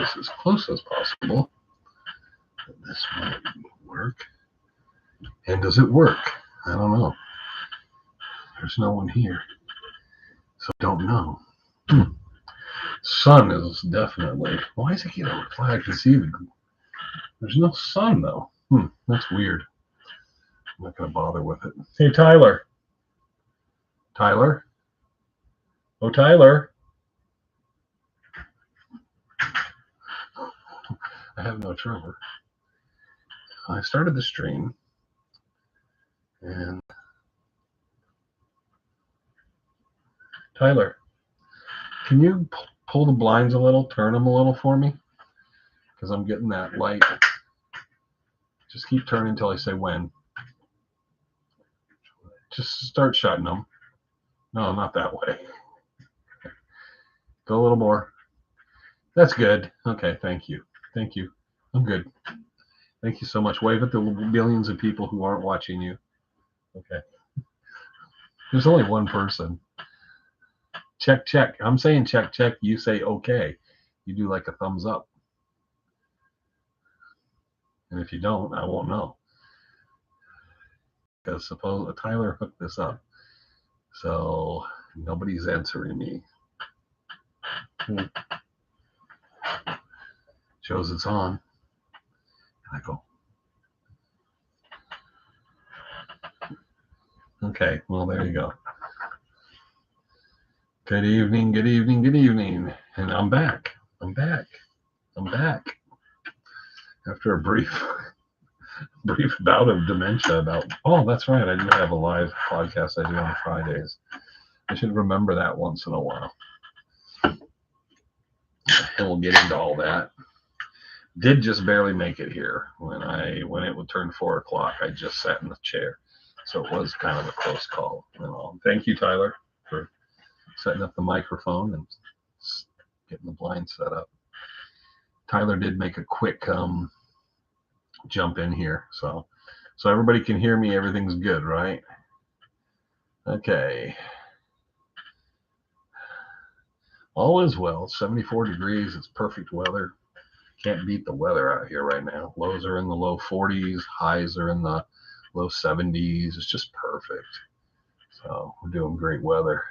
this as close as possible. This might work. And does it work? I don't know. There's no one here, so I don't know. Sun is definitely. Why is it getting a reply? I can see there's no sun though. That's weird. I'm not gonna bother with it. Hey, Tyler. Tyler. Oh, Tyler. I have no Trevor. I started the stream, and Tyler, can you pull the blinds a little, turn them a little for me? Because I'm getting that light. Just keep turning until I say when. Just start shutting them. No, not that way. Go a little more. That's good. Okay, thank you. Thank you. I'm good. Thank you so much. Wave at the billions of people who aren't watching you. Okay. There's only one person. Check, check. I'm saying check, check. You say okay. You do like a thumbs up. And if you don't, I won't know. Because suppose Tyler hooked this up. So nobody's answering me. Shows it's on. And I go, okay, well, there you go. Good evening, good evening, good evening. And I'm back. I'm back. I'm back. After a brief bout of dementia about, oh, that's right, I do have a live podcast I do on Fridays. I should remember that once in a while. And we'll get into all that. Did just barely make it here. When it would turn 4 o'clock, I just sat in the chair. So it was kind of a close call. Thank you, Tyler, for setting up the microphone and getting the blind set up. Tyler did make a quick jump in here, so everybody can hear me. Everything's good, right? Okay. All is well. 74 degrees. It's perfect weather. Can't beat the weather out here right now. Lows are in the low 40s. Highs are in the low 70s. It's just perfect. So we're doing great weather.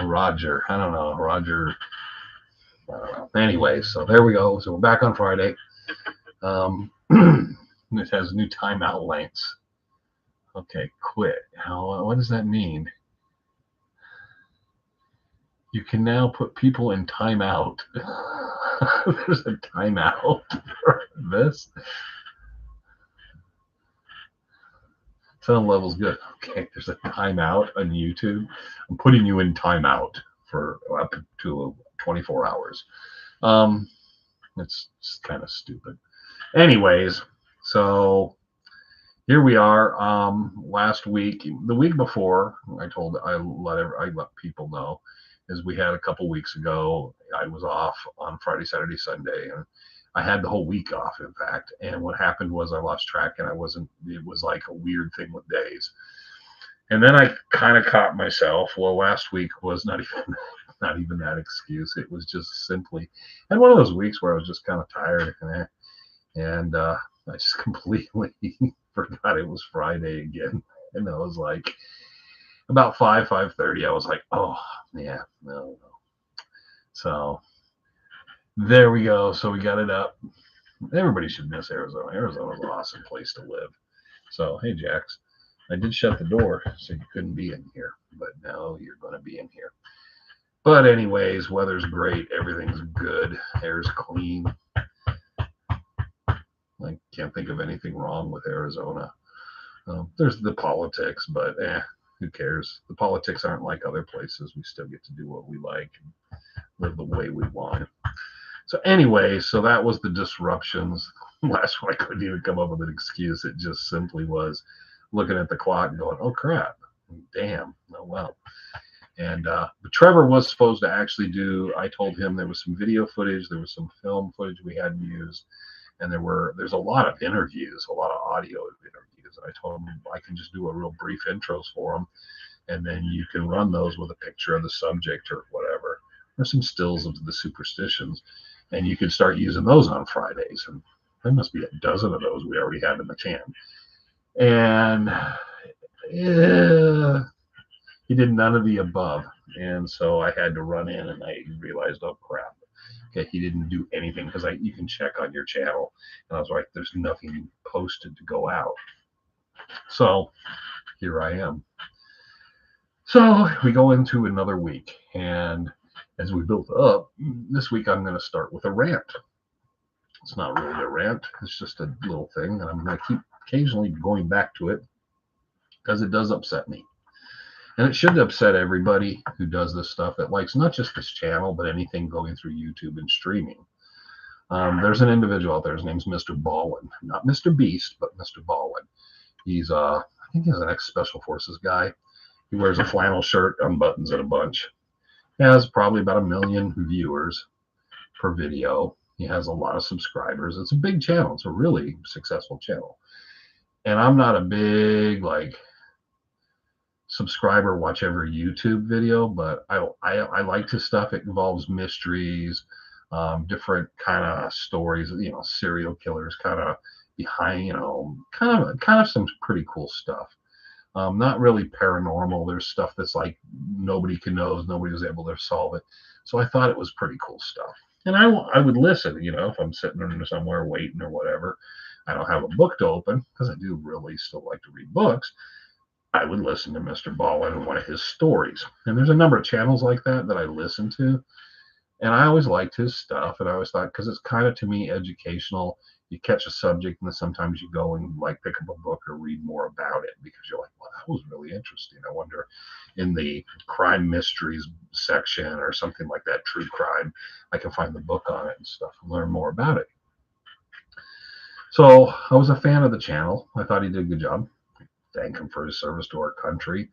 Roger. I don't know. Roger. I don't know. Anyway, so there we go. So we're back on Friday. It has new timeout lengths. Okay, quit. What does that mean? You can now put people in timeout. There's a timeout for this. Sound level's good. Okay, there's a timeout on YouTube. I'm putting you in timeout for up to 24 hours. It's just kind of stupid. Anyways, so here we are. Last week, the week before, I let people know, is we had a couple weeks ago. I was off on Friday, Saturday, Sunday, and I had the whole week off, in fact. And what happened was I lost track, and it was like a weird thing with days. And then I kind of caught myself. Well, last week was not even that excuse. It was just simply, and one of those weeks where I was just kind of tired, and I just completely forgot it was Friday again. And I was like, about 5:30, I was like, oh yeah, no. So there we go. So we got it up. Everybody should miss Arizona. Arizona's an awesome place to live. So hey, Jax, I did shut the door so you couldn't be in here, but now you're going to be in here. But anyways, weather's great. Everything's good. Air's clean. I can't think of anything wrong with Arizona. There's the politics, but who cares? The politics aren't like other places. We still get to do what we like and live the way we want. So anyway, so that was the disruptions. Last one, I couldn't even come up with an excuse. It just simply was looking at the clock and going, oh crap, damn, oh well. And but Trevor was supposed to actually do, I told him there was some video footage, there was some film footage we hadn't used, and there's a lot of interviews, a lot of audio interviews. And I told him I can just do a real brief intros for them, and then you can run those with a picture of the subject or whatever, There's some stills of the Superstitions, and you could start using those on Fridays. And there must be a dozen of those we already have in the can. And he did none of the above. And so I had to run in, and I realized, oh crap. Okay, he didn't do anything because you can check on your channel. And I was like, there's nothing posted to go out. So here I am. So we go into another week, and as we built up, this week I'm going to start with a rant. It's not really a rant, it's just a little thing, and I'm going to keep occasionally going back to it because it does upset me. And it should upset everybody who does this stuff that likes not just this channel, but anything going through YouTube and streaming. There's an individual out there, his name's Mr. Baldwin. Not Mr. Beast, but Mr. Baldwin. He's, I think he's an ex-Special Forces guy. He wears a flannel shirt, unbuttons it a bunch. He has probably about 1 million viewers per video. He has a lot of subscribers. It's a big channel. It's a really successful channel. And I'm not a big, subscriber, watch every YouTube video, but I like his stuff. It involves mysteries, different kind of stories, serial killers, kind of behind, kind of some pretty cool stuff. Not really paranormal. There's stuff that's like nobody can know, nobody was able to solve it. So I thought it was pretty cool stuff. And I would listen, if I'm sitting somewhere waiting or whatever. I don't have a book to open because I do really still like to read books. I would listen to Mr. Baldwin and one of his stories. And there's a number of channels like that I listen to. And I always liked his stuff. And I always thought, because it's kind of, to me, educational. You catch a subject, and then sometimes you go and pick up a book or read more about it because you're like, well, that was really interesting. I wonder in the crime mysteries section or something like that, true crime, I can find the book on it and stuff and learn more about it. So I was a fan of the channel. I thought he did a good job. Thank him for his service to our country.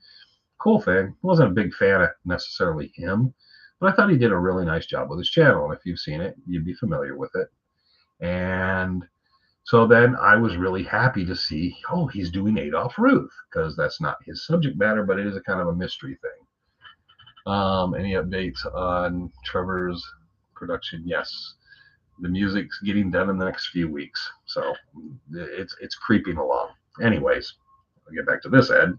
Cool thing. I wasn't a big fan of necessarily him, but I thought he did a really nice job with his channel. And if you've seen it, you'd be familiar with it. And so then I was really happy to see, he's doing Adolph Ruth, because that's not his subject matter, but it is a kind of a mystery thing. Any updates on Trevor's production? Yes. The music's getting done in the next few weeks. So it's creeping along. Anyways, I'll get back to this, Ed.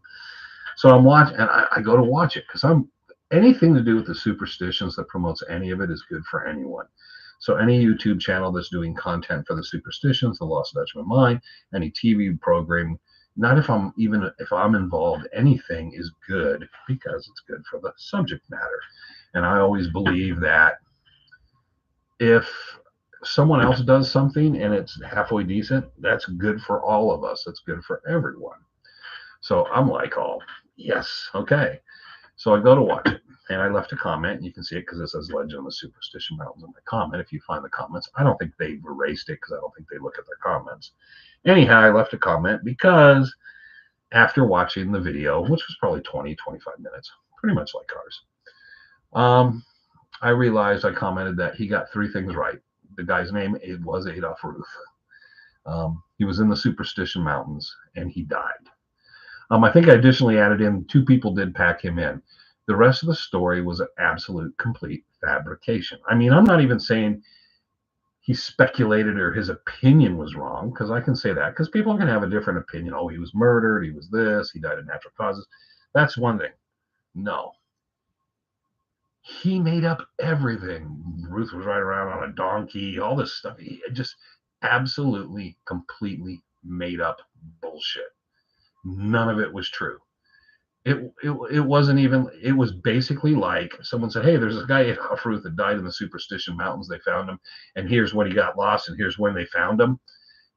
So I'm watching, and I go to watch it because anything to do with the Superstitions that promotes any of it is good for anyone. So any YouTube channel that's doing content for the Superstitions, the Lost Dutchman Mine, any TV program, not if I'm involved, anything is good because it's good for the subject matter. And I always believe that if someone else does something and it's halfway decent, that's good for all of us. It's good for everyone. So I'm like, yes, okay. So I go to watch it. And I left a comment. You can see it because it says Legend of the Superstition Mountains in the comment. If you find the comments, I don't think they've erased it because I don't think they look at their comments. Anyhow, I left a comment because after watching the video, which was probably 20, 25 minutes, pretty much like ours, I realized I commented that he got 3 things right. The guy's name, it was Adolph Ruth. He was in the Superstition Mountains and he died. I think I additionally added in 2 people did pack him in. The rest of the story was an absolute complete fabrication. I mean, I'm not even saying he speculated or his opinion was wrong, because I can say that, because people are going to have a different opinion. He was murdered, he was this, he died of natural causes. That's one thing. No. He made up everything. Ruth was riding around on a donkey, all this stuff. He just absolutely, completely made up bullshit. None of it was true. It wasn't even, it was basically like someone said, hey, there's this guy Adolph Ruth that died in the Superstition Mountains. They found him, and here's when he got lost, and here's when they found him,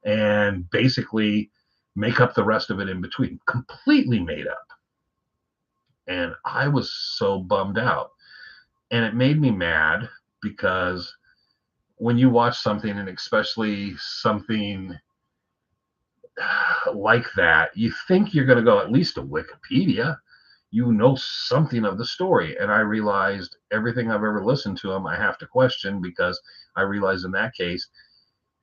and basically make up the rest of it in between. Completely made up. And I was so bummed out. And it made me mad because when you watch something, and especially something like that, you think you're going to go at least to Wikipedia. You know something of the story. And I realized everything I've ever listened to him, I have to question, because I realized in that case,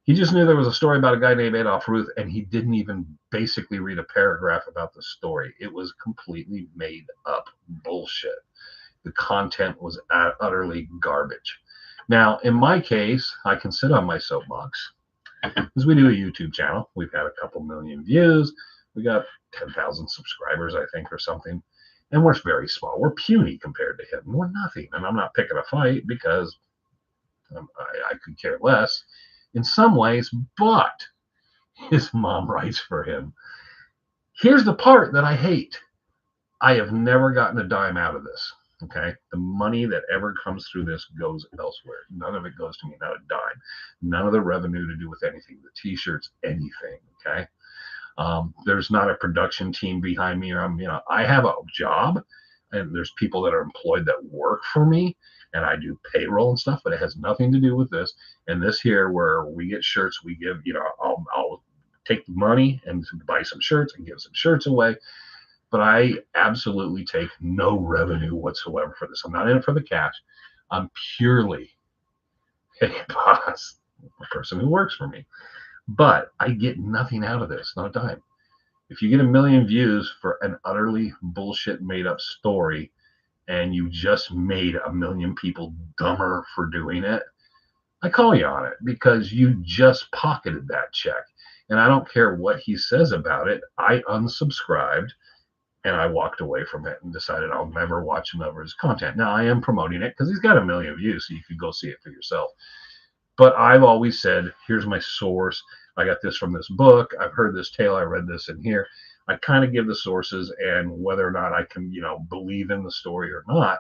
he just knew there was a story about a guy named Adolph Ruth, and he didn't even basically read a paragraph about the story. It was completely made up bullshit. The content was utterly garbage. Now, in my case, I can sit on my soapbox because we do a YouTube channel. We've had a couple million views. We got 10,000 subscribers, I think, or something. And we're very small. We're puny compared to him. We're nothing. And I'm not picking a fight because I could care less in some ways, but his mom writes for him. Here's the part that I hate. I have never gotten a dime out of this. Okay. The money that ever comes through this goes elsewhere. None of it goes to me, not a dime. None of the revenue to do with anything, the t-shirts, anything. Okay. There's not a production team behind me, or I have a job and there's people that are employed that work for me and I do payroll and stuff, but it has nothing to do with this. And this here, where we get shirts, we give, I'll take the money and buy some shirts and give some shirts away. But I absolutely take no revenue whatsoever for this. I'm not in it for the cash. I'm purely a boss, a person who works for me. But I get nothing out of this, not a dime. If you get 1 million views for an utterly bullshit made up story and you just made 1 million people dumber for doing it, I call you on it because you just pocketed that check. And I don't care what he says about it. I unsubscribed and I walked away from it and decided I'll never watch another of his content. Now I am promoting it because he's got 1 million views, so you could go see it for yourself. But I've always said, here's my source. I got this from this book. I've heard this tale. I read this in here. I kind of give the sources and whether or not I can, believe in the story or not.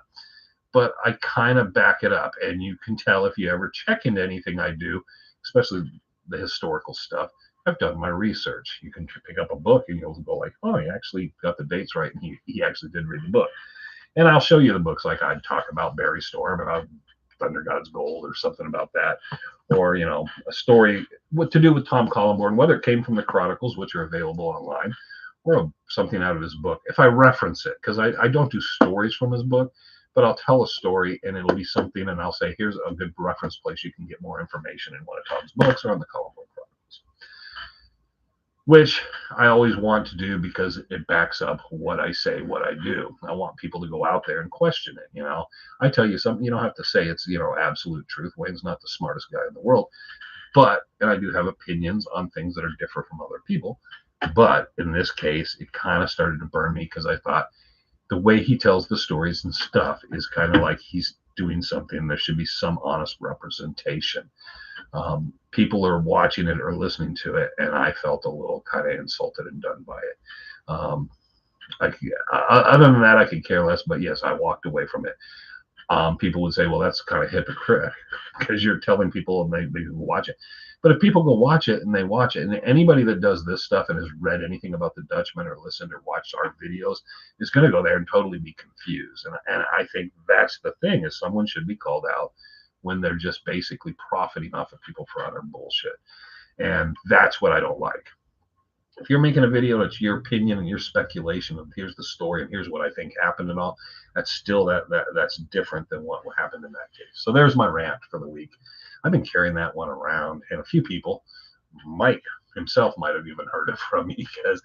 But I kind of back it up. And you can tell if you ever check into anything I do, especially the historical stuff, I've done my research. You can pick up a book and you'll go like, oh, he actually got the dates right. And he actually did read the book. And I'll show you the books like I'd talk about Barry Storm and I'll Thunder God's Gold or something about that. Or, a story what to do with Tom Collenborn, whether it came from the Chronicles, which are available online, or something out of his book. If I reference it, because I don't do stories from his book, but I'll tell a story and it'll be something and I'll say, here's a good reference place you can get more information in one of Tom's books or on the Collenborn Chronicles. Which I always want to do because it backs up what I say, what I do. I want people to go out there and question it. I tell you something, you don't have to say it's, absolute truth. Wayne's not the smartest guy in the world, and I do have opinions on things that are different from other people. But in this case, it kind of started to burn me because I thought the way he tells the stories and stuff is kind of like he's doing something. There should be some honest representation. People are watching it or listening to it, and I felt a little kind of insulted and done by it. Other than that, I could care less, but yes, I walked away from it. People would say, well, that's kind of hypocrite because you're telling people and they watch it. But if people go watch it and they watch it, and anybody that does this stuff and has read anything about the Dutchman or listened or watched our videos is going to go there and totally be confused. And I think that's the thing, is someone should be called out when they're just basically profiting off of people for utter bullshit. And that's what I don't like. If you're making a video that's your opinion and your speculation and here's the story and here's what I think happened and all, that's still that's different than what happened in that case. So there's my rant for the week. I've been carrying that one around, and a few people, Mike himself might have even heard it from me because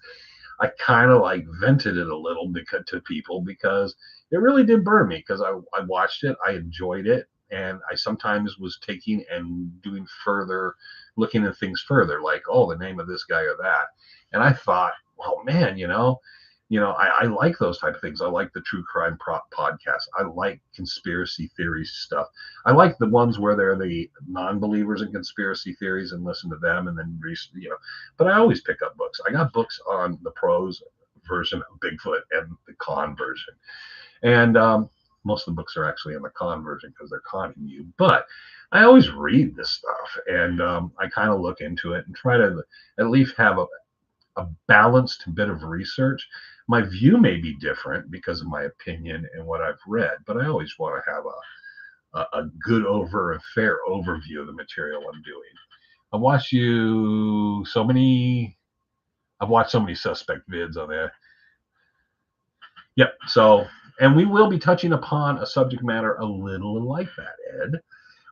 I kind of like vented it a little to people because it really did burn me because I watched it, I enjoyed it, and I sometimes was taking and doing further, looking at things further, like, oh, the name of this guy or that. And I thought, well, man, I like those type of things. I like the true crime podcasts. I like conspiracy theories stuff. I like the ones where they're the non-believers in conspiracy theories and listen to them and then, but I always pick up books. I got books on the pros version of Bigfoot and the con version. And most of the books are actually in the con version because they're conning you. But I always read this stuff and I kind of look into it and try to at least have a balanced bit of research. My view may be different because of my opinion and what I've read, but I always want to have a good fair overview of the material I'm doing. I've watched so many suspect vids on there. Yep. So, and we will be touching upon a subject matter a little like that, Ed.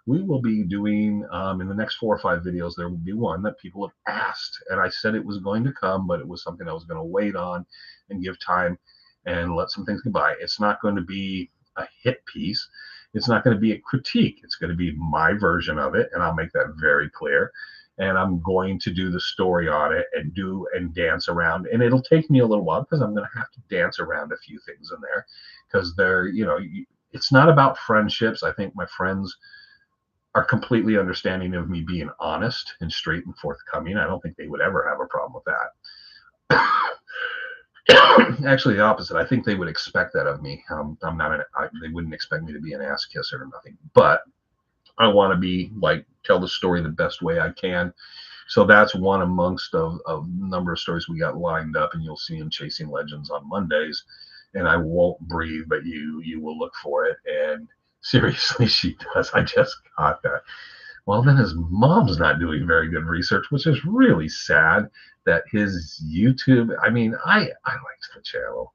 We will be doing, in the next 4 or 5 videos, there will be one that people have asked. And I said it was going to come, but it was something I was going to wait on and give time and let some things go by. It's not going to be a hit piece. It's not going to be a critique. It's going to be my version of it, and I'll make that very clear. And I'm going to do the story on it and do and dance around. And it'll take me a little while because I'm going to have to dance around a few things in there because they're, it's not about friendships. I think my friends are completely understanding of me being honest and straight and forthcoming. I don't think they would ever have a problem with that. Actually, the opposite. I think they would expect that of me. I'm not. They wouldn't expect me to be an ass kisser or nothing. But I want to be like tell the story the best way I can. So that's one amongst a number of stories we got lined up, and you'll see in Chasing Legends on Mondays. And I won't breathe, but you will look for it. And seriously, she does. I just got that. Well, then his mom's not doing very good research, which is really sad that his YouTube, I mean, I liked the channel.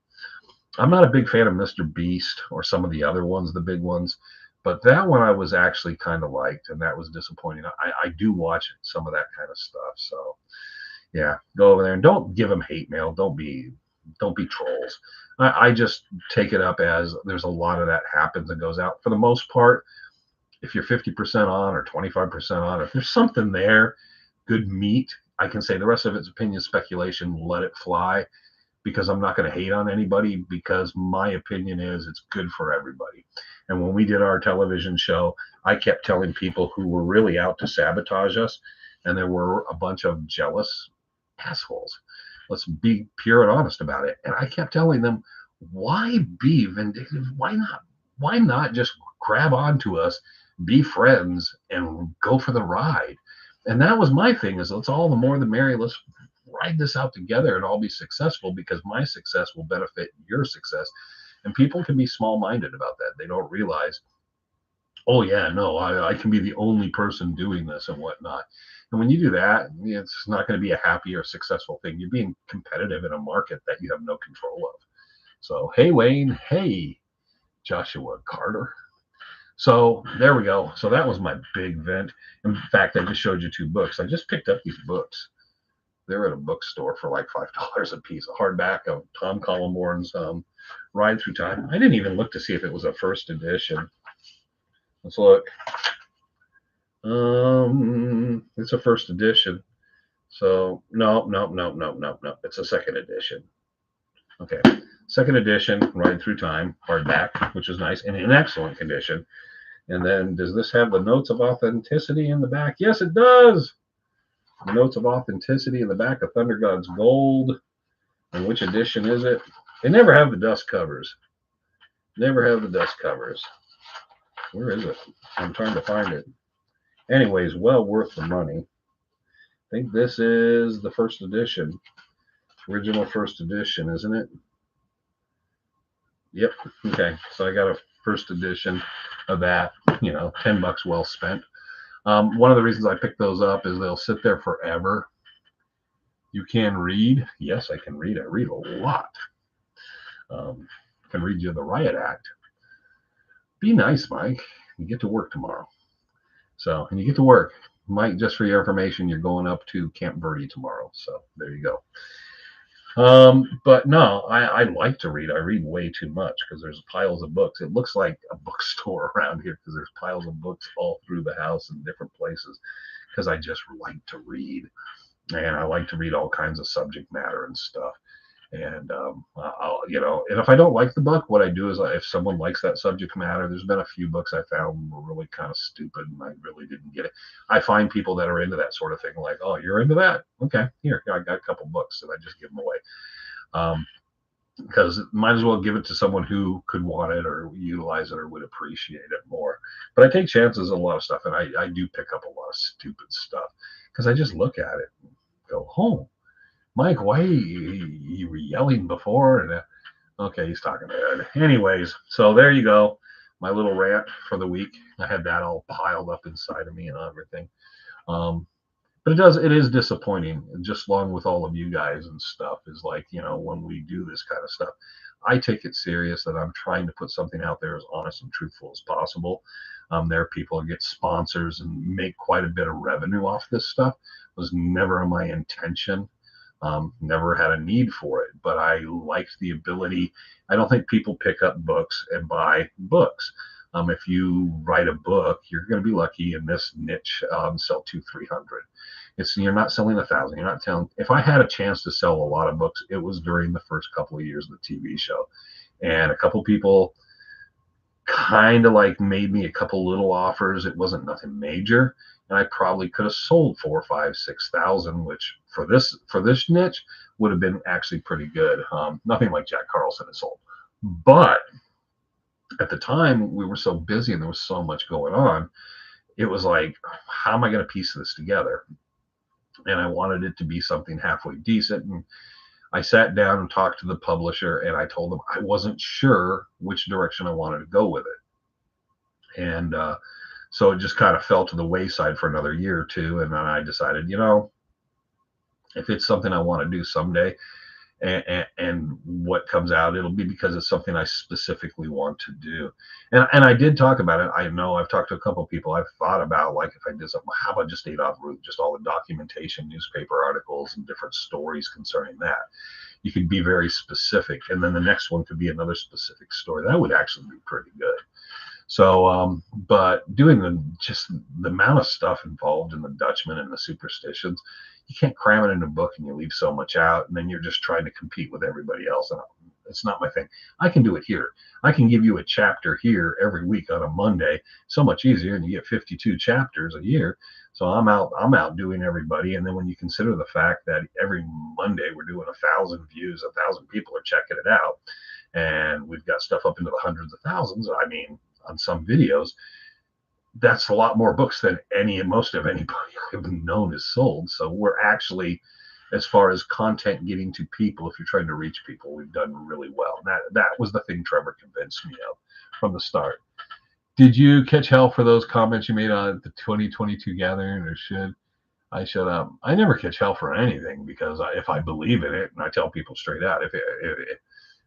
I'm not a big fan of Mr. Beast or some of the other ones, the big ones, but that one I was actually kind of liked, and that was disappointing. I do watch some of that kind of stuff. So yeah, go over there and don't give them hate mail. Don't be trolls. I just take it up as there's a lot of that happens and goes out. For the most part, if you're 50% on or 25% on, if there's something there, good meat, I can say the rest of it's opinion, speculation, let it fly, because I'm not going to hate on anybody, because my opinion is it's good for everybody. And when we did our television show, I kept telling people who were really out to sabotage us, and there were a bunch of jealous assholes. Let's be pure and honest about it. And I kept telling them, why be vindictive? Why not just grab onto us, be friends, and go for the ride? And that was my thing, is let's all the more the merry. Let's ride this out together and all be successful, because my success will benefit your success. And people can be small-minded about that. They don't realize, oh yeah, no, I can be the only person doing this and whatnot. And when you do that, it's not going to be a happy or successful thing. You're being competitive in a market that you have no control of. So, hey, Wayne. Hey, Joshua Carter. So there we go. So that was my big vent. In fact, I just showed you 2 books. I just picked up these books. They're at a bookstore for like $5 a piece. A hardback of Tom Collimbourne's Ride Through Time. I didn't even look to see if it was a first edition. Let's look. It's a first edition. So no. It's a second edition. Okay. Second edition, Ride Through Time, hardback, which is nice and in excellent condition. And then, does this have the notes of authenticity in the back? Yes, it does. The notes of authenticity in the back of Thunder God's Gold. And which edition is it? They never have the dust covers. Never have the dust covers. Where is it? I'm trying to find it. Anyways, well worth the money. I think this is the first edition. Original first edition, isn't it? Yep. Okay. So I got a first edition of that, $10 well spent. One of the reasons I picked those up is they'll sit there forever. You can read. Yes, I can read. I read a lot. Can read you the Riot Act. Be nice, Mike. You get to work tomorrow. So, and you get to work. Mike, just for your information, you're going up to Camp Verde tomorrow. So there you go. But no, I like to read. I read way too much because there's piles of books. It looks like a bookstore around here because there's piles of books all through the house in different places, because I just like to read, and I like to read all kinds of subject matter and stuff. And and if I don't like the book, what I do is, if someone likes that subject matter, there's been a few books I found were really kind of stupid and I really didn't get it. I find people that are into that sort of thing, like, oh, you're into that? Okay, here, I got a couple books, and I just give them away. Because might as well give it to someone who could want it or utilize it or would appreciate it more. But I take chances on a lot of stuff, and I do pick up a lot of stupid stuff because I just look at it and go, oh, Mike, why you were yelling before? And okay, he's talking about it. Anyways, so there you go. My little rant for the week. I had that all piled up inside of me and everything. But it is disappointing, just along with all of you guys and stuff, is like, when we do this kind of stuff, I take it serious that I'm trying to put something out there as honest and truthful as possible. There are people that get sponsors and make quite a bit of revenue off this stuff. It was never my intention. Never had a need for it, but I liked the ability. I don't think people pick up books and buy books. If you write a book, you're going to be lucky in this niche, sell 200-300. You're not selling 1,000. You're not telling. If I had a chance to sell a lot of books, it was during the first couple of years of the TV show, and a couple people kind of like made me a couple little offers. It wasn't nothing major, and I probably could have sold 4, 5, 6,000, which for this niche would have been actually pretty good. Nothing like Jack Carlson has sold, but at the time we were so busy and there was so much going on. It was like, how am I going to piece this together? And I wanted it to be something halfway decent. And I sat down and talked to the publisher, and I told them I wasn't sure which direction I wanted to go with it. And so it just kind of fell to the wayside for another year or two. And then I decided, if it's something I want to do someday, and what comes out, it'll be because it's something I specifically want to do. And I did talk about it. I know I've talked to a couple of people. I've thought about, like, if I did something, how about just Adolf Ruth, just all the documentation, newspaper articles, and different stories concerning that. You could be very specific, and then the next one could be another specific story. That would actually be pretty good. So, but doing the amount of stuff involved in the Dutchman and the Superstitions, you can't cram it in a book and you leave so much out, and then you're just trying to compete with everybody else. And it's not my thing. I can do it here. I can give you a chapter here every week on a Monday. So much easier, and you get 52 chapters a year. So I'm out doing everybody. And then when you consider the fact that every Monday we're doing 1,000 views, 1,000 people are checking it out, and we've got stuff up into the hundreds of thousands. I mean, on some videos, that's a lot more books than most of anybody I've known is sold. So we're actually, as far as content getting to people, if you're trying to reach people, we've done really well. That was the thing Trevor convinced me of from the start. Did you catch hell for those comments you made on the 2022 gathering, or should I shut up? I never catch hell for anything, because if I believe in it, and I tell people straight out, if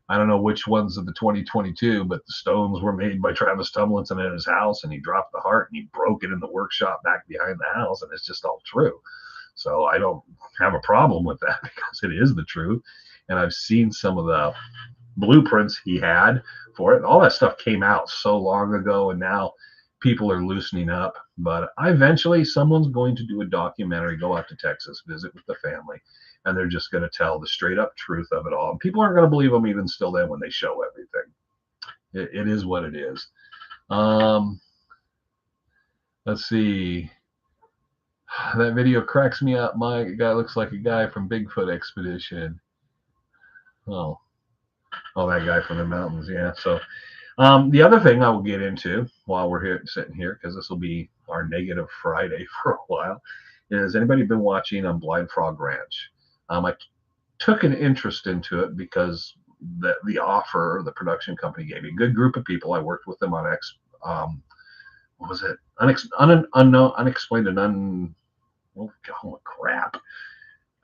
I don't know which ones of the 2022, but the stones were made by Travis Tumlinson at his house, and he dropped the heart and he broke it in the workshop back behind the house, and it's just all true. So I don't have a problem with that, because it is the truth. And I've seen some of the blueprints he had for it. All that stuff came out so long ago, and now people are loosening up. But eventually someone's going to do a documentary, go out to Texas, visit with the family, and they're just going to tell the straight up truth of it all. And people aren't going to believe them even still then when they show everything. It is what it is. Let's see. That video cracks me up. My guy looks like a guy from Bigfoot Expedition. Oh, that guy from the mountains. Yeah. So the other thing I will get into while we're here sitting here, because this will be our negative Friday for a while, is anybody been watching Blind Frog Ranch? I took an interest into it because the offer the production company gave me. A good group of people. I worked with them on what was it? Unexplained and crap.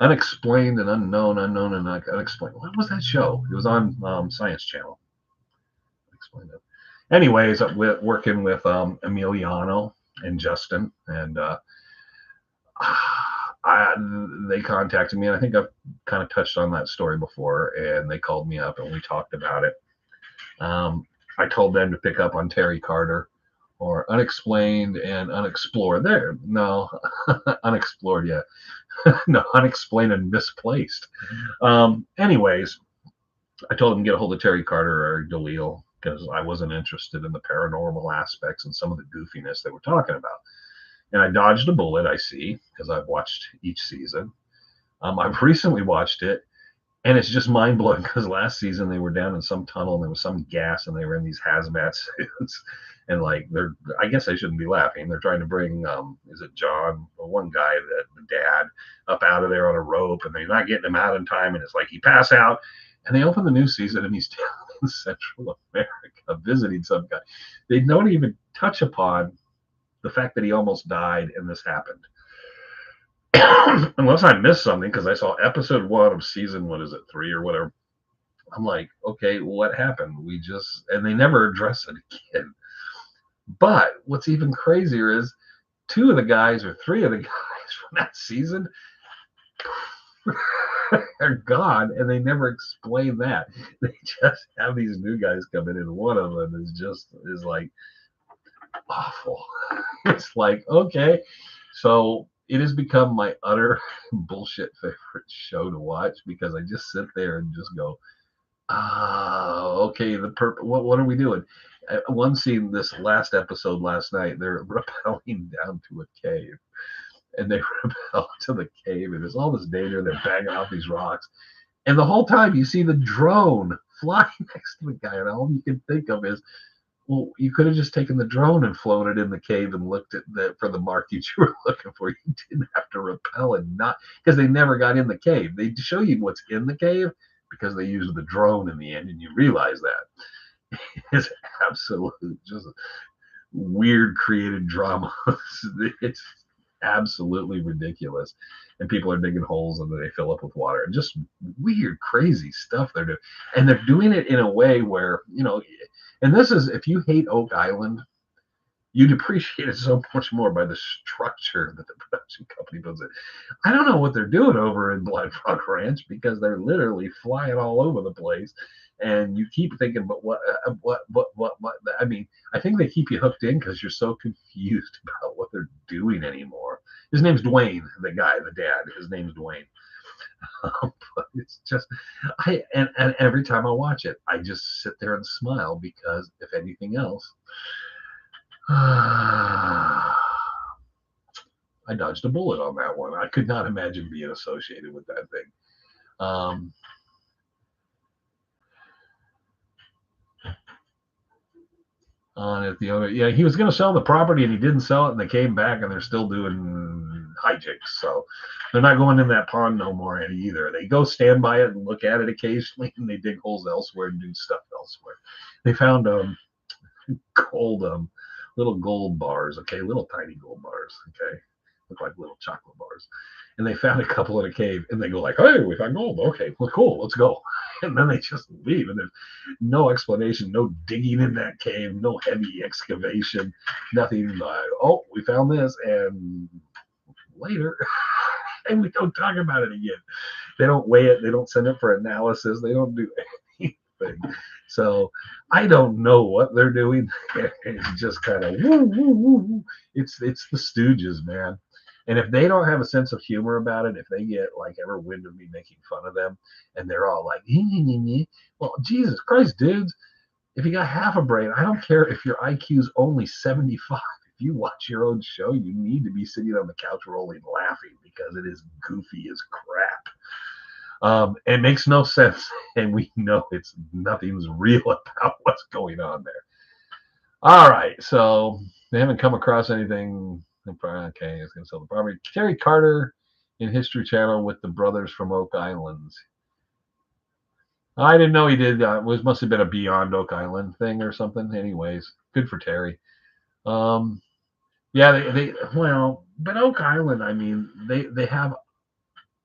Unexplained and unknown and unexplained. What was that show? It was on Science Channel. Explain it. Anyways, working with Emiliano and Justin, and they contacted me, and I think I've kind of touched on that story before, and they called me up and we talked about it. I told them to pick up on Terry Carter, or Unexplained and Unexplored. Unexplored, yeah. No, Unexplained and Misplaced. Anyways, I told them to get a hold of Terry Carter or Dalil, because I wasn't interested in the paranormal aspects and some of the goofiness they were talking about. And I dodged a bullet, I see, because I've watched each season. I've recently watched it, and it's just mind-blowing, because last season they were down in some tunnel, and there was some gas, and they were in these hazmat suits. And I guess I shouldn't be laughing. They're trying to bring, is it John, the one guy, the dad, up out of there on a rope, and they're not getting him out in time, and it's like he pass out. And they open the new season, and he's down in Central America visiting some guy. They don't even touch upon the fact that he almost died and this happened. Unless I missed something, because I saw episode 1 of season, 3 or whatever. I'm like, okay, what happened? And they never address it again. But what's even crazier is 2 of the guys or 3 of the guys from that season are gone, and they never explain that. They just have these new guys come in, and one of them is like awful. It's like, okay, so it has become my utter bullshit favorite show to watch because I just sit there and just go, okay, what are we doing? One scene, this last episode last night, they're rappelling down to a cave, and they rappel to the cave, and there's all this danger. They're banging off these rocks, and the whole time you see the drone flying next to the guy, and all you can think of is, well, you could have just taken the drone and flown it in the cave and looked at for the mark that you were looking for. You didn't have to rappel and not, because they never got in the cave. They show you what's in the cave because they used the drone in the end, and you realize that. It's absolutely just weird created drama. It's absolutely ridiculous. And people are digging holes and then they fill up with water. And just weird, crazy stuff they're doing. And they're doing it in a way where, and this is, if you hate Oak Island, you'd appreciate it so much more by the structure that the production company puts in. I don't know what they're doing over in Blind Frog Ranch because they're literally flying all over the place. And you keep thinking, but what? I mean, I think they keep you hooked in because you're so confused about what they're doing anymore. His name's Dwayne, the guy, the dad. His name's Dwayne. But it's just, and every time I watch it, I just sit there and smile because, if anything else, I dodged a bullet on that one. I could not imagine being associated with that thing. On it, the owner, yeah, he was going to sell the property and he didn't sell it, and they came back and they're still doing hijinks. So they're not going in that pond no more either. They go stand by it and look at it occasionally, and they dig holes elsewhere and do stuff elsewhere. They found gold, little gold bars, okay, little tiny gold bars, okay, look like little chocolate bars. And they found a couple in a cave, and they go like, "Hey, we found gold. Okay, well, cool, let's go." And then they just leave, and there's no explanation, no digging in that cave, no heavy excavation, nothing. Oh, we found this, and later, and we don't talk about it again. They don't weigh it. They don't send it for analysis. They don't do anything. So I don't know what they're doing. It's just kind of woo, woo, woo. It's the Stooges, man. And if they don't have a sense of humor about it, if they get like ever wind of me making fun of them, and they're all like, well, Jesus Christ, dudes, if you got half a brain, I don't care if your IQ's only 75. If you watch your own show, you need to be sitting on the couch rolling laughing because it is goofy as crap. It makes no sense, and we know nothing's real about what's going on there. All right, so they haven't come across anything. Okay, it's going to sell the property. Terry Carter in History Channel with the brothers from Oak Island. I didn't know he did. It must have been a Beyond Oak Island thing or something. Anyways, good for Terry. Yeah, but Oak Island, I mean, they have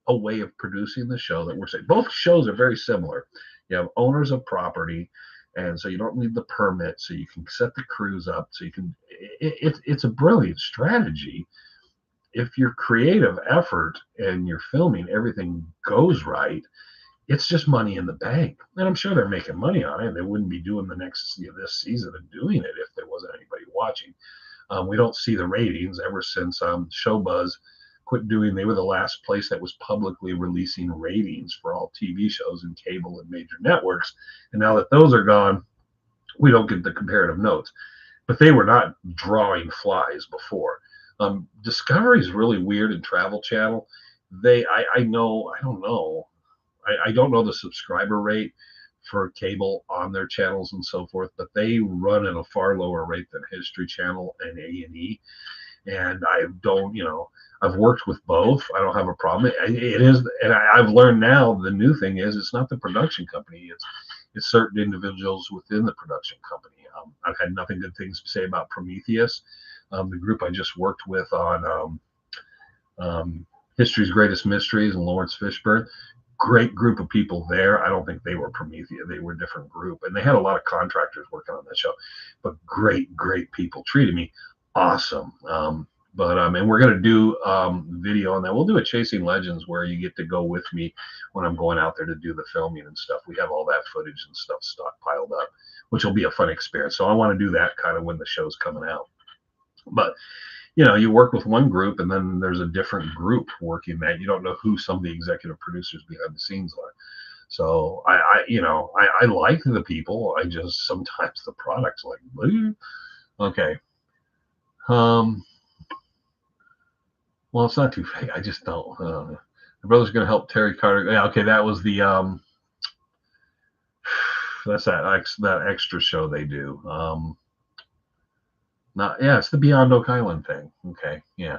a way of producing the show that we're saying. Both shows are very similar. You have owners of property, and so you don't need the permit, so you can set the crews up, so you can. It's a brilliant strategy. If your creative effort and your filming, everything goes right, it's just money in the bank. And I'm sure they're making money on it. They wouldn't be doing this season and doing it if there wasn't anybody watching. We don't see the ratings ever since Showbuzz quit doing. They were the last place that was publicly releasing ratings for all TV shows and cable and major networks. And now that those are gone, we don't get the comparative notes. But they were not drawing flies before. Discovery is really weird in Travel Channel. I don't know the subscriber rate for cable on their channels and so forth, but they run at a far lower rate than History Channel and A&E. And I've worked with both. I don't have a problem. It is, and I've learned now the new thing is it's not the production company. It's certain individuals within the production company. I've had nothing good things to say about Prometheus, the group I just worked with on History's Greatest Mysteries and Lawrence Fishburne. Great group of people there. I don't think they were Prometheus. They were a different group, and they had a lot of contractors working on that show. But great people treated me awesome. But and we're gonna do video on that. We'll do a Chasing Legends where you get to go with me when I'm going out there to do the filming and stuff. We have all that footage and stuff stockpiled up, which will be a fun experience. So I want to do that kind of when the show's coming out. But you work with one group and then there's a different group working that. You don't know who some of the executive producers behind the scenes are. So I like the people. I just sometimes the product's like, okay. Well, it's not too fake. I just don't. The brother's going to help Terry Carter. Yeah, okay, that was the that's that extra show they do. Not it's the Beyond Oak Island thing. Okay, yeah.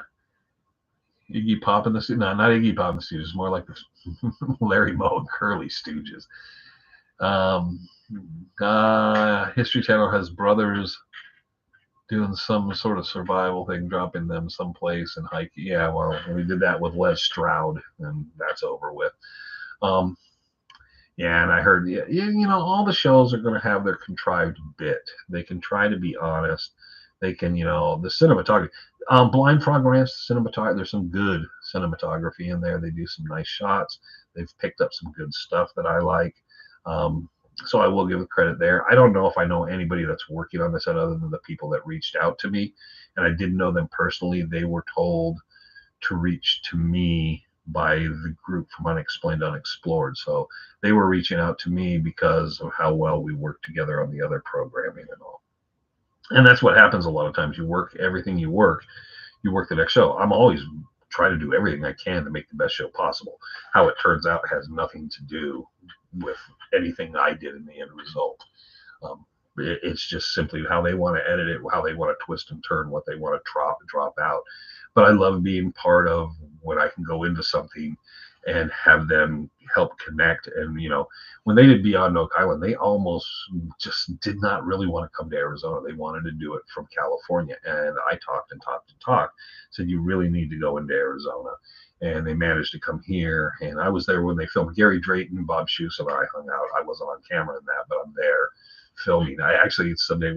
Iggy Pop in the Stooges. No, not Iggy Pop in the Stooges. It's more like the Larry Moe and Curly Stooges. History Channel has brothers doing some sort of survival thing, dropping them someplace and hiking. Yeah, well, we did that with Les Stroud, and that's over with. Yeah, and I heard, all the shows are going to have their contrived bit. They can try to be honest. They can, the cinematography. Blind Frog Ranch cinematography. There's some good cinematography in there. They do some nice shots. They've picked up some good stuff that I like. So I will give credit there. I don't know if I know anybody that's working on this other than the people that reached out to me, and I didn't know them personally. They were told to reach to me by the group from Unexplained Unexplored. So they were reaching out to me because of how well we work together on the other programming and all. And that's what happens a lot of times. You work everything you work the next show. I'm always trying to do everything I can to make the best show possible. How it turns out has nothing to do with anything I did in the end result. It's just simply how they want to edit it, how they want to twist and turn, what they want to drop out. But I love being part of when I can go into something and have them help connect. And when they did Beyond Oak Island, they almost just did not really want to come to Arizona. They wanted to do it from California. And I talked and said, you really need to go into Arizona. And they managed to come here. And I was there when they filmed. Gary Drayton, Bob Schuss, and I hung out. I wasn't on camera in that, but I'm there filming. I actually someday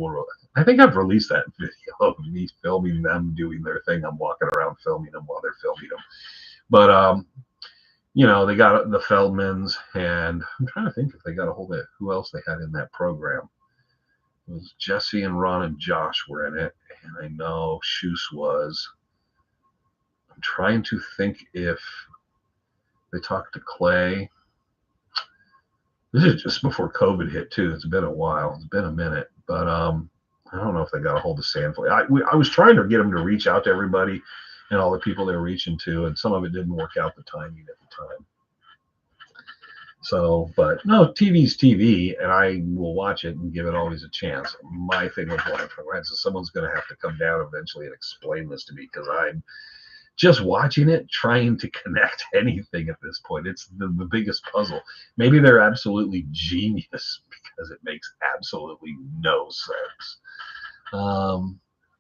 I think I've released that video of me filming them doing their thing. I'm walking around filming them while they're filming them. But they got the Feldmans, and I'm trying to think if they got a hold of it, who else they had in that program. It was Jesse and Ron and Josh were in it, and I know Schuss was. I'm trying to think if they talked to Clay. This is just before COVID hit too. It's been a while. It's been a minute, but I don't know if they got a hold of Sandflake. I was trying to get them to reach out to everybody and all the people they were reaching to, and some of it didn't work out the timing at the time. So, but no, TV's TV, and I will watch it and give it always a chance. My thing with Blind Frog Ranch is someone's going to have to come down eventually and explain this to me, because I'm just watching it, trying to connect anything at this point. It's the biggest puzzle. Maybe they're absolutely genius because it makes absolutely no sense.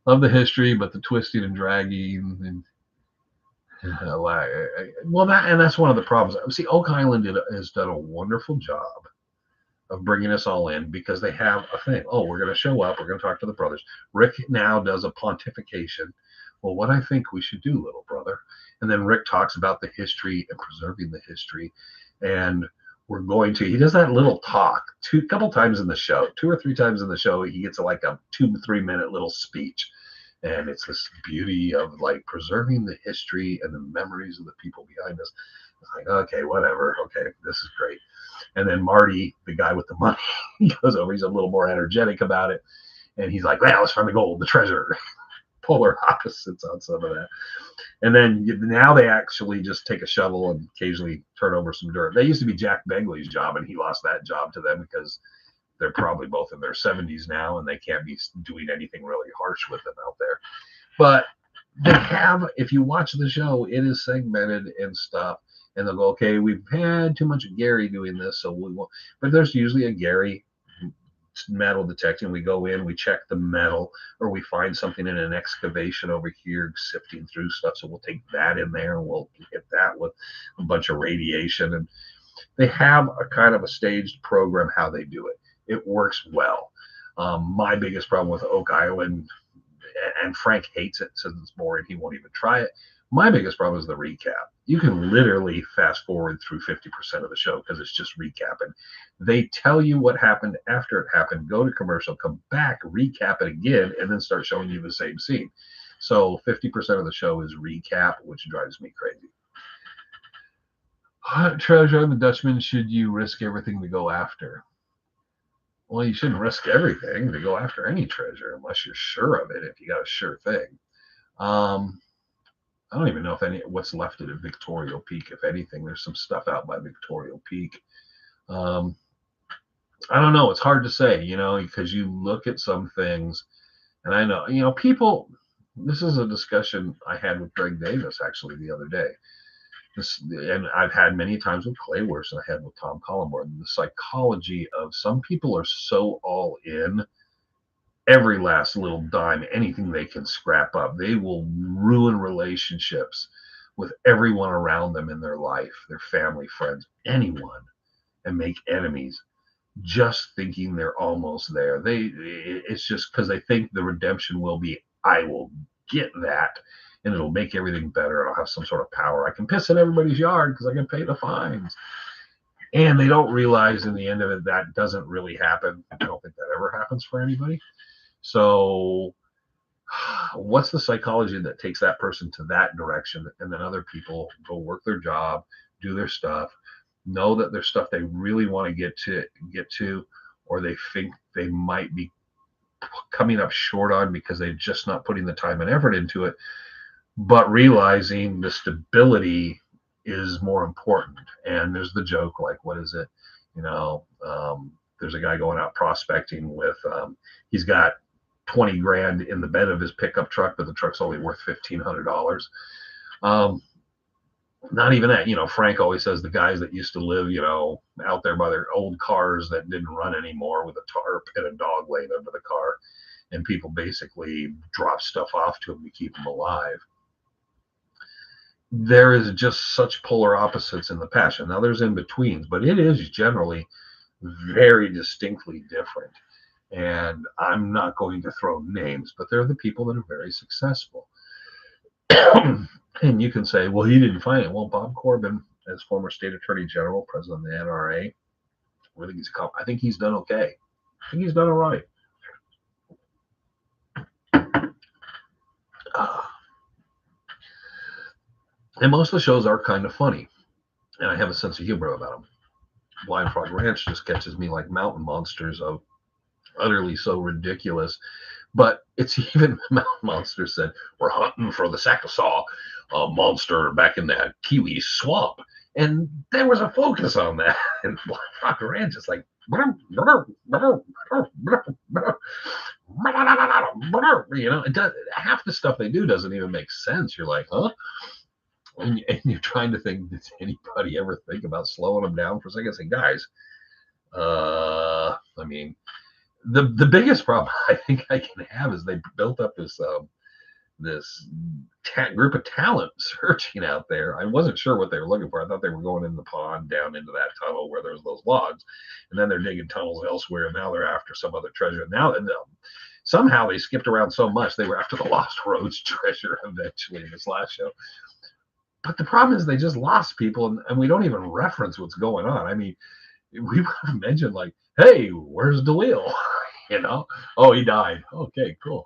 Love the history, but the twisting and dragging and that's one of the problems. See, Oak Island has done a wonderful job of bringing us all in, because they have a thing. Oh, we're going to show up. We're going to talk to the brothers. Rick now does a pontification. Well, what I think we should do, little brother. And then Rick talks about the history and preserving the history. And he does that little talk couple times in the show, 2 or 3 times in the show. He gets like a 2-3 minute little speech. And it's this beauty of like preserving the history and the memories of the people behind us. It's like, okay, whatever. Okay, this is great. And then Marty, the guy with the money, he goes over. He's a little more energetic about it. And he's like, well, let's find the gold, the treasure. Polar opposites on some of that. And then now they actually just take a shovel and occasionally turn over some dirt. That used to be Jack Begley's job, and he lost that job to them because they're probably both in their 70s now, and they can't be doing anything really harsh with them out there. But they have, if you watch the show, it is segmented and stuff. And they'll go, okay, we've had too much of Gary doing this, so we won't. But there's usually a Gary metal detecting. We go in, we check the metal, or we find something in an excavation over here sifting through stuff, so we'll take that in there and we'll hit that with a bunch of radiation. And they have a kind of a staged program how they do it. It works well. My biggest problem with Oak Island, and Frank hates it, says it's boring. He won't even try it. My biggest problem is the recap. You can literally fast forward through 50% of the show because it's just recapping. They tell you what happened after it happened, go to commercial, come back, recap it again, and then start showing you the same scene. So 50% of the show is recap, which drives me crazy. Treasure, the Dutchman, should you risk everything to go after? Well, you shouldn't risk everything to go after any treasure unless you're sure of it, if you got a sure thing. I don't even know if what's left at Victoria Peak. If anything, there's some stuff out by Victoria Peak. I don't know. It's hard to say, because you look at some things, and I know, people. This is a discussion I had with Greg Davis actually the other day. And I've had many times with Clay Worse, and I had with Tom Collingborn. The psychology of some people are so all in. Every last little dime, anything they can scrap up, they will ruin relationships with everyone around them in their life, their family, friends, anyone, and make enemies just thinking they're almost there. It's just because they think the redemption will be, I will get that, and it'll make everything better, and I'll have some sort of power. I can piss in everybody's yard because I can pay the fines. And they don't realize in the end of it that doesn't really happen. I don't think that ever happens for anybody. So what's the psychology that takes that person to that direction, and then other people go work their job, do their stuff, know that there's stuff they really want to get to, or they think they might be coming up short on because they're just not putting the time and effort into it, but realizing the stability is more important. And there's the joke, like, what is it? There's a guy going out prospecting with, he's got 20 grand in the bed of his pickup truck, but the truck's only worth $1,500. Not even that, Frank always says the guys that used to live, out there by their old cars that didn't run anymore with a tarp and a dog laying under the car, and people basically drop stuff off to them to keep them alive. There is just such polar opposites in the passion. Now there's in betweens, but it is generally very distinctly different. And I'm not going to throw names, but they're the people that are very successful. And you can say, well, he didn't find it. Well, Bob Corbin, as former state attorney general, president of the NRA, I think he's done okay. I think he's done all right. And most of the shows are kind of funny, and I have a sense of humor about them. Blind Frog Ranch just catches me like mountain monsters of utterly so ridiculous. But it's even Mountain Monster said, we're hunting for the Sackasaw monster back in that Kiwi swamp. And there was a focus on that. And Blind Frog Ranch is like, half the stuff they do doesn't even make sense. You're like, huh? And you're trying to think, did anybody ever think about slowing them down for a second? I say, guys, the biggest problem I think I can have is they built up this group of talent searching out there. I wasn't sure what they were looking for. I thought they were going in the pond down into that tunnel where there's those logs, and then they're digging tunnels elsewhere, and now they're after some other treasure. Now somehow they skipped around so much they were after the Lost Roads treasure eventually in this last show. But the problem is they just lost people, and we don't even reference what's going on. I mean, we would have mentioned, like, hey, where's DeLille? Oh, he died. Okay, cool.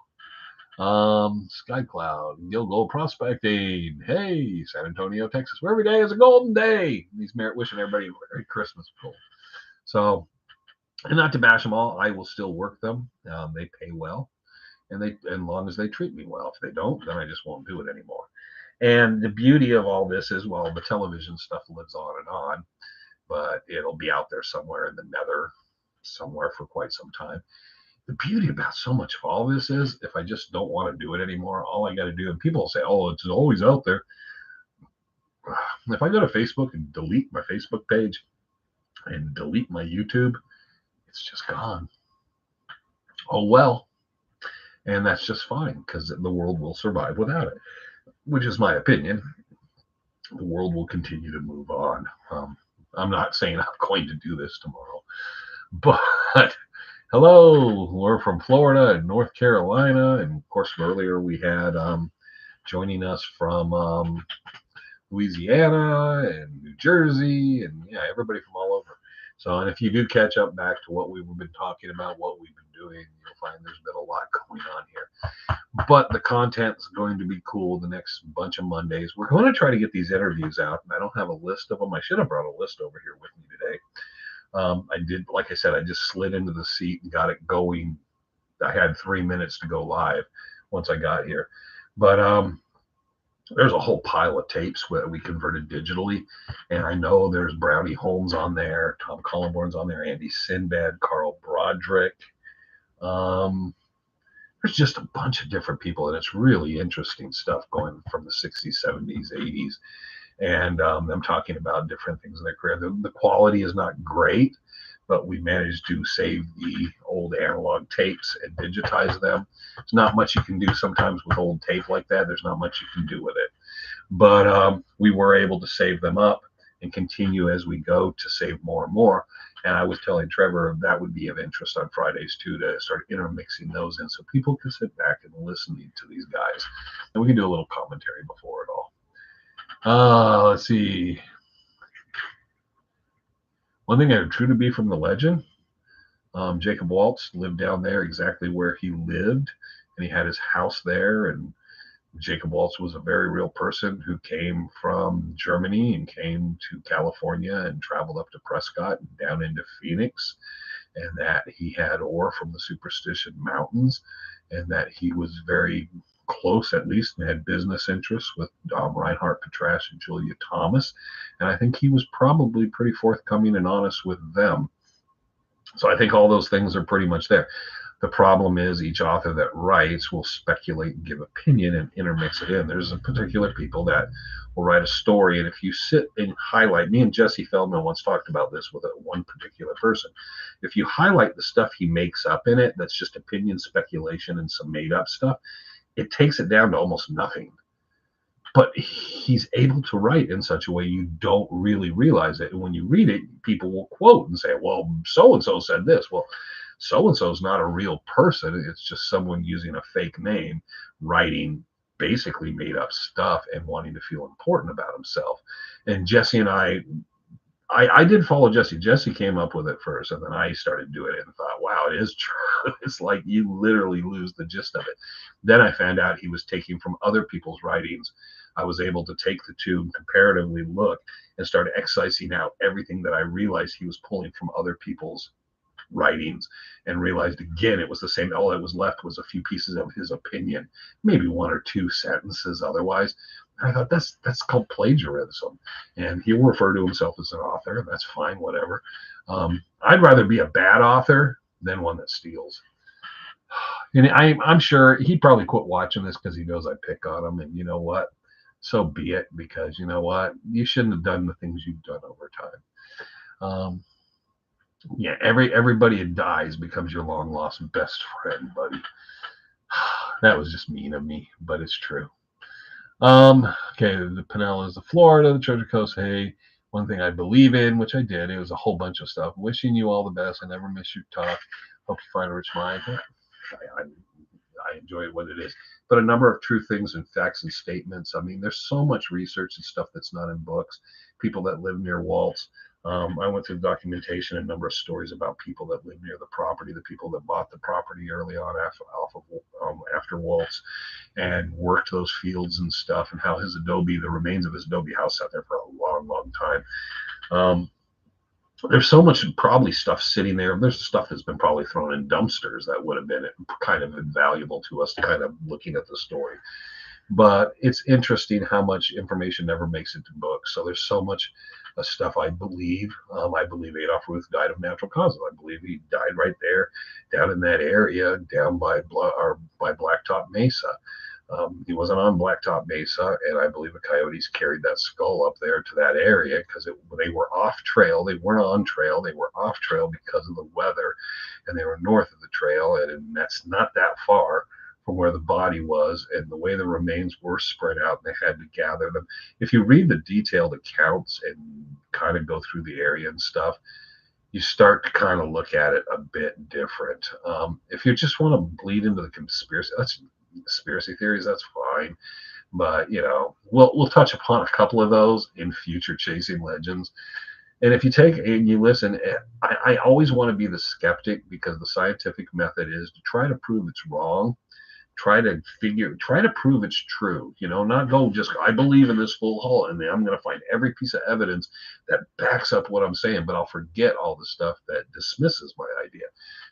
Sky Cloud, you'll go prospecting. Hey, San Antonio, Texas, where every day is a golden day. He's wishing everybody Merry Christmas. Cool. So, and not to bash them all, I will still work them. They pay well, and as long as they treat me well. If they don't, then I just won't do it anymore. And the beauty of all this is, well, the television stuff lives on and on, but it'll be out there somewhere in the nether, somewhere for quite some time. The beauty about so much of all this is, if I just don't want to do it anymore, all I got to do, and people will say, oh, it's always out there. If I go to Facebook and delete my Facebook page and delete my YouTube, it's just gone. Oh, well. And that's just fine, because the world will survive without it, which is my opinion. The world will continue to move on. I'm not saying I'm going to do this tomorrow, but Hello, we're from Florida and North Carolina, and of course, earlier we had joining us from Louisiana and New Jersey, and yeah, everybody from all over. So, and if you do catch up back to what we've been talking about, what we've been doing, you'll find there's been a lot going on here. But the content's going to be cool the next bunch of Mondays. We're going to try to get these interviews out, and I don't have a list of them. I should have brought a list over here with me today. I did, like I said, I just slid into the seat and got it going. I had 3 minutes to go live once I got here. But there's a whole pile of tapes that we converted digitally. And I know there's Brownie Holmes on there, Tom Collenborn's on there, Andy Sinbad, Carl Broderick. There's just a bunch of different people, and it's really interesting stuff going from the 60s, 70s, 80s. And them talking about different things in their career. The quality is not great, but we managed to save the old analog tapes and digitize them. There's not much you can do sometimes with old tape like that. There's not much you can do with it. But we were able to save them up and continue as we go to save more and more. And I was telling Trevor that would be of interest on Fridays too, to start intermixing those in so people can sit back and listen to these guys. And we can do a little commentary before it all. Let's see. One thing I know true to be from the legend, Jacob Waltz lived down there exactly where he lived, and he had his house there. And Jacob Waltz was a very real person who came from Germany and came to California and traveled up to Prescott and down into Phoenix, and that he had ore from the Superstition Mountains, and that he was very close, at least, and had business interests with Reinhard Petrasch and Julia Thomas. And I think he was probably pretty forthcoming and honest with them. So I think all those things are pretty much there. The problem is each author that writes will speculate and give opinion and intermix it in. There's a particular people that will write a story, and if you sit and highlight, me and Jesse Feldman once talked about this with one particular person. If you highlight the stuff he makes up in it, that's just opinion, speculation, and some made up stuff, it takes it down to almost nothing. But he's able to write in such a way you don't really realize it. And when you read it, people will quote and say, well, so-and-so said this. Well, so-and-so is not a real person. It's just someone using a fake name, writing basically made up stuff and wanting to feel important about himself. And Jesse and I did follow Jesse. Jesse came up with it first, and then I started doing it and thought, wow, it is true. It's like you literally lose the gist of it. Then I found out he was taking from other people's writings. I was able to take the two and comparatively look and start excising out everything that I realized he was pulling from other people's writings, and realized again it was the same. All that was left was a few pieces of his opinion, maybe one or two sentences otherwise. I thought that's called plagiarism, and he'll refer to himself as an author, and that's fine, whatever. I'd rather be a bad author than one that steals. And I'm sure he'd probably quit watching this because he knows I pick on him, and you know what? So be it, because you know what? You shouldn't have done the things you've done over time. Yeah, everybody that dies becomes your long lost best friend, buddy. That was just mean of me, but it's true. Okay, the Pinellas, the Florida, the Treasure Coast. Hey, one thing I believe in, which I did, it was a whole bunch of stuff. Wishing you all the best. I never miss your talk. Hope you find a rich mind. I enjoy what it is. But a number of true things and facts and statements. I mean, there's so much research and stuff that's not in books. People that live near Waltz. I went through documentation, a number of stories about people that live near the property, the people that bought the property early on after Waltz, and worked those fields and stuff, and how the remains of his adobe house sat there for a long, long time. There's so much probably stuff sitting there. There's stuff that's been probably thrown in dumpsters that would have been kind of invaluable to us, kind of looking at the story. But it's interesting how much information never makes it to books. So there's so much stuff I believe. I believe Adolph Ruth died of natural causes. I believe he died right there, down in that area, down by Blacktop Mesa. He wasn't on Blacktop Mesa, and I believe the coyotes carried that skull up there to that area because they were off trail. They weren't on trail. They were off trail because of the weather, and they were north of the trail, and that's not that far from where the body was, and the way the remains were spread out, and they had to gather them. If you read the detailed accounts and kind of go through the area and stuff, you start to kind of look at it a bit different. If you just want to bleed into the conspiracy theories, that's fine. But we'll touch upon a couple of those in future Chasing Legends. And if you take and you listen, I always want to be the skeptic because the scientific method is to try to prove it's wrong, try to prove it's true, not go just, I believe in this full halt and I'm going to find every piece of evidence that backs up what I'm saying, but I'll forget all the stuff that dismisses my idea.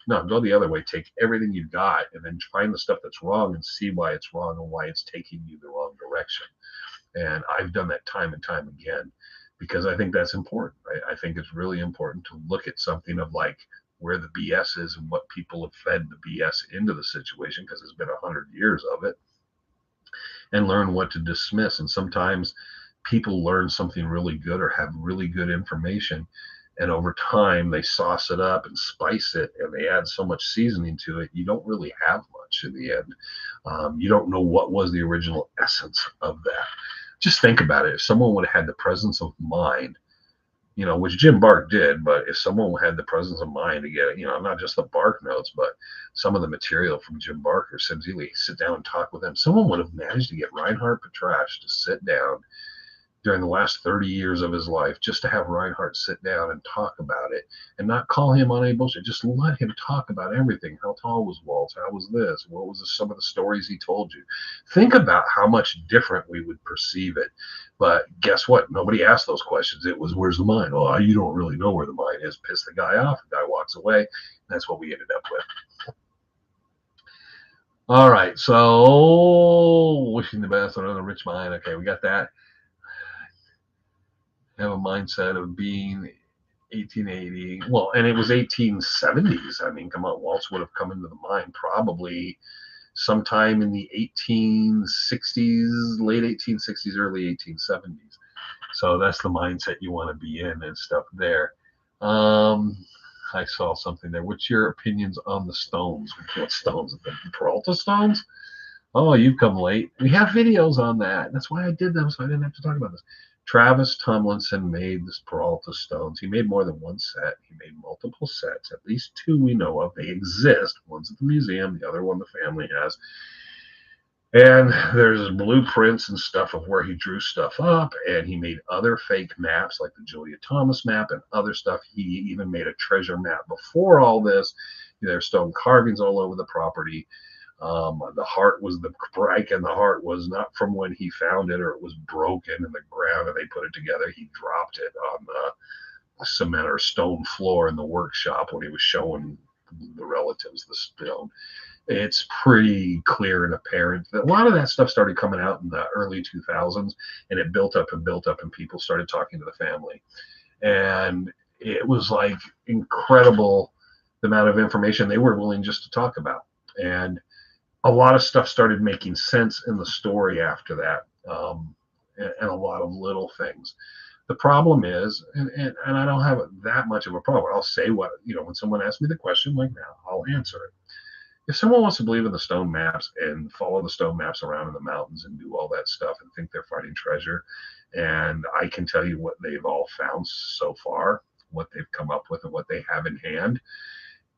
No, go the other way. Take everything you've got and then find the stuff that's wrong and see why it's wrong and why it's taking you the wrong direction. And I've done that time and time again because I think that's important. I think it's really important to look at something of like where the BS is and what people have fed the BS into the situation, because it's been 100 years of it, and learn what to dismiss. And sometimes people learn something really good or have really good information, and over time they sauce it up and spice it and they add so much seasoning to it, you don't really have much in the end. You don't know what was the original essence of that. Just think about it. If someone would have had the presence of mind, which Jim Bark did, but if someone had the presence of mind to get, not just the Bark notes, but some of the material from Jim Bark or Sim Seeley, sit down and talk with them, someone would have managed to get Reinhard Petrash to sit down during the last 30 years of his life, just to have Reinhardt sit down and talk about it and not call him on any bullshit. Just let him talk about everything. How tall was Waltz? How was this? What was some of the stories he told you? Think about how much different we would perceive it. But guess what? Nobody asked those questions. It was, where's the mind? Oh, you don't really know where the mind is. Piss the guy off. The guy walks away. That's what we ended up with. All right. So, wishing the best on a rich mind. Okay, we got that. Have a mindset of being 1880. Well, and it was 1870s. I mean, come on, Waltz would have come into the mind probably sometime in the 1860s, late 1860s, early 1870s. So that's the mindset you want to be in and stuff there. I saw something there. What's your opinions on the Stones? What Stones? The Peralta Stones? Oh, you've come late. We have videos on that. That's why I did them, so I didn't have to talk about this. Travis Tomlinson made this Peralta Stones. He made more than one set. He made multiple sets, at least two we know of. They exist. One's at the museum, the other one the family has. And there's blueprints and stuff of where he drew stuff up, and he made other fake maps like the Julia Thomas map and other stuff. He even made a treasure map before all this. There's stone carvings all over the property. The heart was the break, and the heart was not from when he found it or it was broken in the ground and they put it together. He dropped it on the cement or stone floor in the workshop when he was showing the relatives the stone. It's pretty clear and apparent that a lot of that stuff started coming out in the early 2000s, and it built up and built up, and people started talking to the family. And it was like incredible the amount of information they were willing just to talk about. And a lot of stuff started making sense in the story after that, and a lot of little things. The problem is, and I don't have that much of a problem. I'll say what, when someone asks me the question like now, I'll answer it. If someone wants to believe in the stone maps and follow the stone maps around in the mountains and do all that stuff and think they're finding treasure, and I can tell you what they've all found so far, what they've come up with and what they have in hand,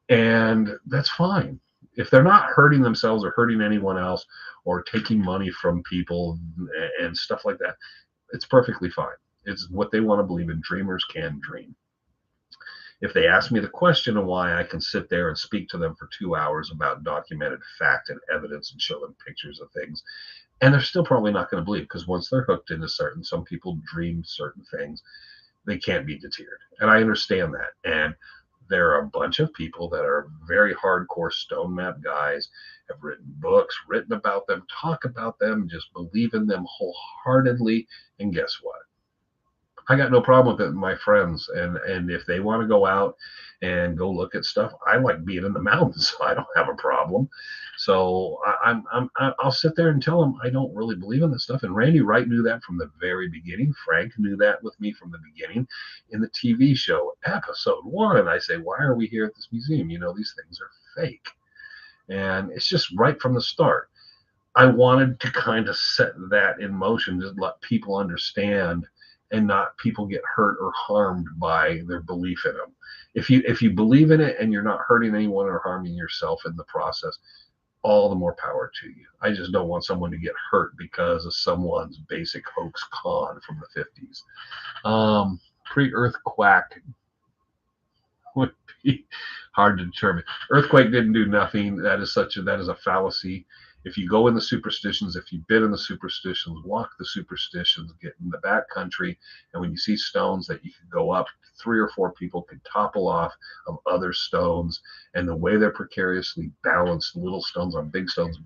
and that's fine. If they're not hurting themselves or hurting anyone else or taking money from people and stuff like that, it's perfectly fine. It's what they want to believe in. Dreamers can dream. If they ask me the question of why I can sit there and speak to them for 2 hours about documented fact and evidence and show them pictures of things, and they're still probably not going to believe, because once they're hooked into some people dream certain things, they can't be deterred. And I understand that. And there are a bunch of people that are very hardcore stone map guys, have written books, written about them, talk about them, just believe in them wholeheartedly. And guess what? I got no problem with it, my friends. And if they want to go out and go look at stuff, I like being in the mountains, so I don't have a problem. So I'll sit there and tell them I don't really believe in this stuff. And Randy Wright knew that from the very beginning. Frank knew that with me from the beginning in the TV show episode 1. And I say, why are we here at this museum? These things are fake. And it's just right from the start. I wanted to kind of set that in motion, just let people understand and not people get hurt or harmed by their belief in them. If you believe in it and you're not hurting anyone or harming yourself in the process, all the more power to you. I just don't want someone to get hurt because of someone's basic hoax con from the 50s. Pre-earthquake would be hard to determine. Earthquake didn't do nothing. That is a fallacy. If you go in the superstitions, if you've been in the superstitions, walk the superstitions, get in the back country, and when you see stones that you could go up, 3 or 4 people could topple off of other stones, and the way they're precariously balanced, little stones on big stones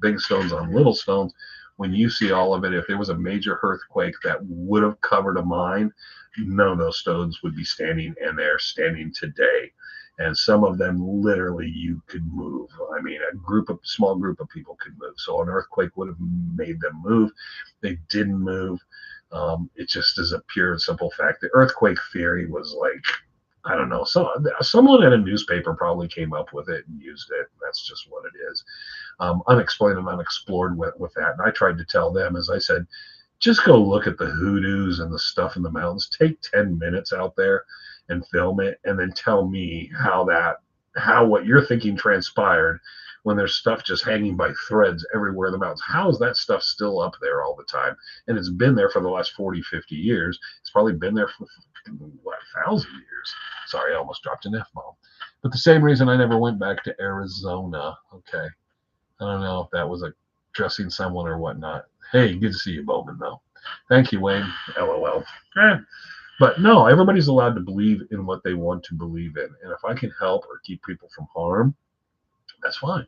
on little stones, when you see all of it, if there was a major earthquake that would have covered a mine, none of those stones would be standing, and they're standing today. And some of them literally you could move. I mean, small group of people could move. So an earthquake would have made them move. They didn't move. It just is a pure and simple fact. The earthquake theory was like, I don't know, someone at a newspaper probably came up with it and used it. That's just what it is. Unexplained and unexplored with that. And I tried to tell them, as I said, just go look at the hoodoos and the stuff in the mountains. Take 10 minutes out there and film it, and then tell me how what you're thinking transpired when there's stuff just hanging by threads everywhere in the mountains. How is that stuff still up there all the time? And it's been there for the last 40, 50 years. It's probably been there for, what, 1,000 years. Sorry, I almost dropped an F-bomb. But the same reason I never went back to Arizona. Okay. I don't know if that was addressing someone or whatnot. Hey, good to see you, Bowman, though. Thank you, Wayne. LOL. But no, everybody's allowed to believe in what they want to believe in. And if I can help or keep people from harm, that's fine.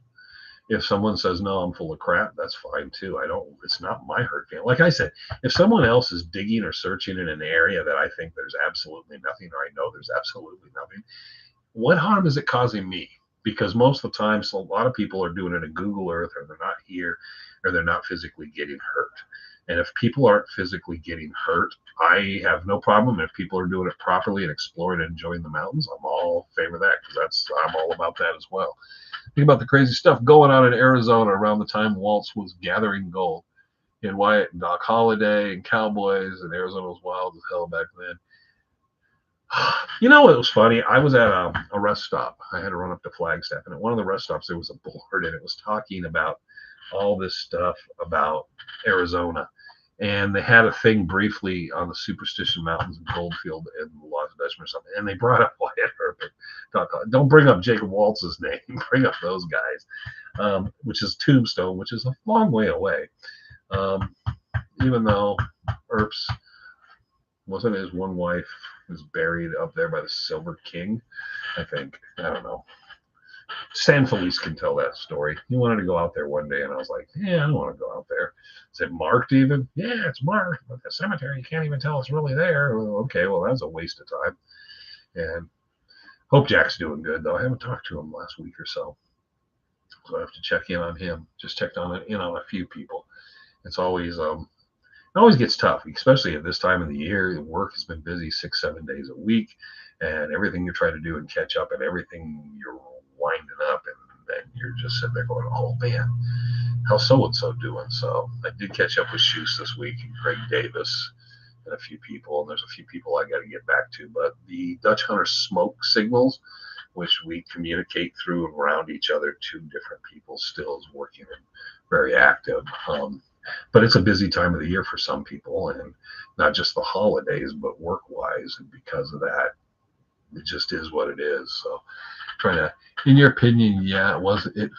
If someone says, no, I'm full of crap, that's fine too. It's not my hurt feeling. Like I said, if someone else is digging or searching in an area that I think there's absolutely nothing, or I know there's absolutely nothing, what harm is it causing me? Because most of the time, so a lot of people are doing it in Google Earth, or they're not here, or they're not physically getting hurt. And if people aren't physically getting hurt, I have no problem. If people are doing it properly and exploring and enjoying the mountains, I'm all in favor of that, because I'm all about that as well. Think about the crazy stuff going on in Arizona around the time Waltz was gathering gold. And Wyatt and Doc Holliday and Cowboys, and Arizona was wild as hell back then. You know what was funny? I was at a rest stop. I had to run up to Flagstaff, and at one of the rest stops there was a board, and it was talking about all this stuff about Arizona. And they had a thing briefly on the Superstition Mountains in Goldfield and Lost Dutchman or something, and they brought up Wyatt Earp. Don't bring up Jacob Waltz's name. Bring up those guys, which is Tombstone, which is a long way away. Even though Earp's wasn't his one wife was buried up there by the Silver King, I think. I don't know. San Felice can tell that story. He wanted to go out there one day, and I was like, yeah, I don't want to go out there. Is it marked even? Yeah, it's marked, but the cemetery, you can't even tell it's really there. Well, okay, well, that's a waste of time. And hope Jack's doing good, though. I haven't talked to him last week or so. So I have to check in on him. Just checked on a few people. It's always it always gets tough, especially at this time of the year. The work has been busy 6-7 days a week, and everything you're trying to do and catch up, and everything you're winding up, and then you're just sitting there going, oh man, how's so-and-so doing? So I did catch up with Shoes this week, and Greg Davis, and a few people, and there's a few people I got to get back to. But the Dutch Hunter smoke signals, which we communicate through and around each other to different people, still is working and very active. But it's a busy time of the year for some people, and not just the holidays, but work-wise. And because of that, it just is what it is. So trying to, in your opinion, was it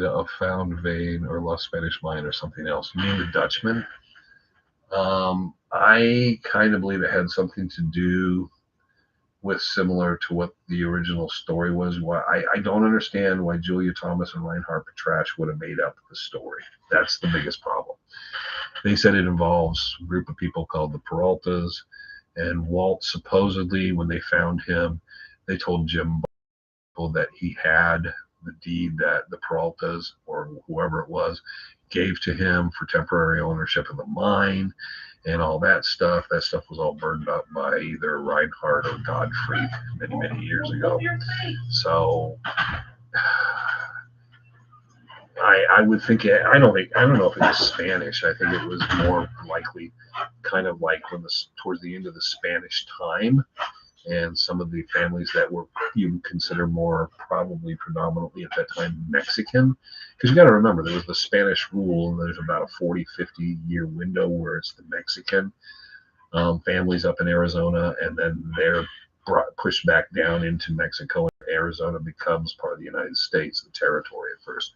a found vein or lost Spanish mine or something else? You mean the Dutchman? I kind of believe it had something to do with similar to what the original story was. Why I don't understand why Julia Thomas and Reinhard Petrasch would have made up the story. That's the biggest problem. They said it involves a group of people called the Peraltas, and Walt supposedly, when they found him, they told Jim that he had the deed that the Peraltas, or whoever it was, gave to him for temporary ownership of the mine and all that stuff. That stuff was all burned up by either Reinhardt or Godfrey many, many years ago. So I would think I don't know if it was Spanish. I think it was more likely kind of like towards the end of the Spanish time, and some of the families that were you would consider more probably predominantly at that time Mexican, because you got to remember there was the Spanish rule, and there's about a 40-50 year window where it's the Mexican families up in Arizona, and then they're pushed back down into Mexico, and Arizona becomes part of the United States, the territory at first.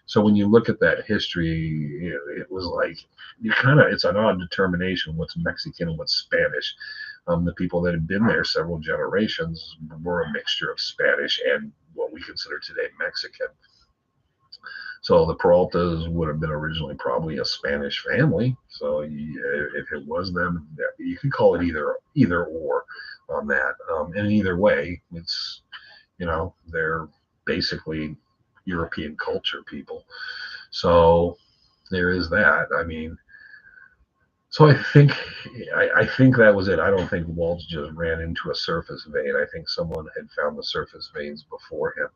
So when you look at that history, it was like it's an odd determination what's Mexican and what's Spanish. The people that had been there several generations were a mixture of Spanish and what we consider today Mexican. So the Peraltas would have been originally probably a Spanish family. So if it was them, you could call it either or on that. And either way, it's they're basically European culture people. So there is that. I mean, so I think that was it. I don't think Waltz just ran into a surface vein. I think someone had found the surface veins before him.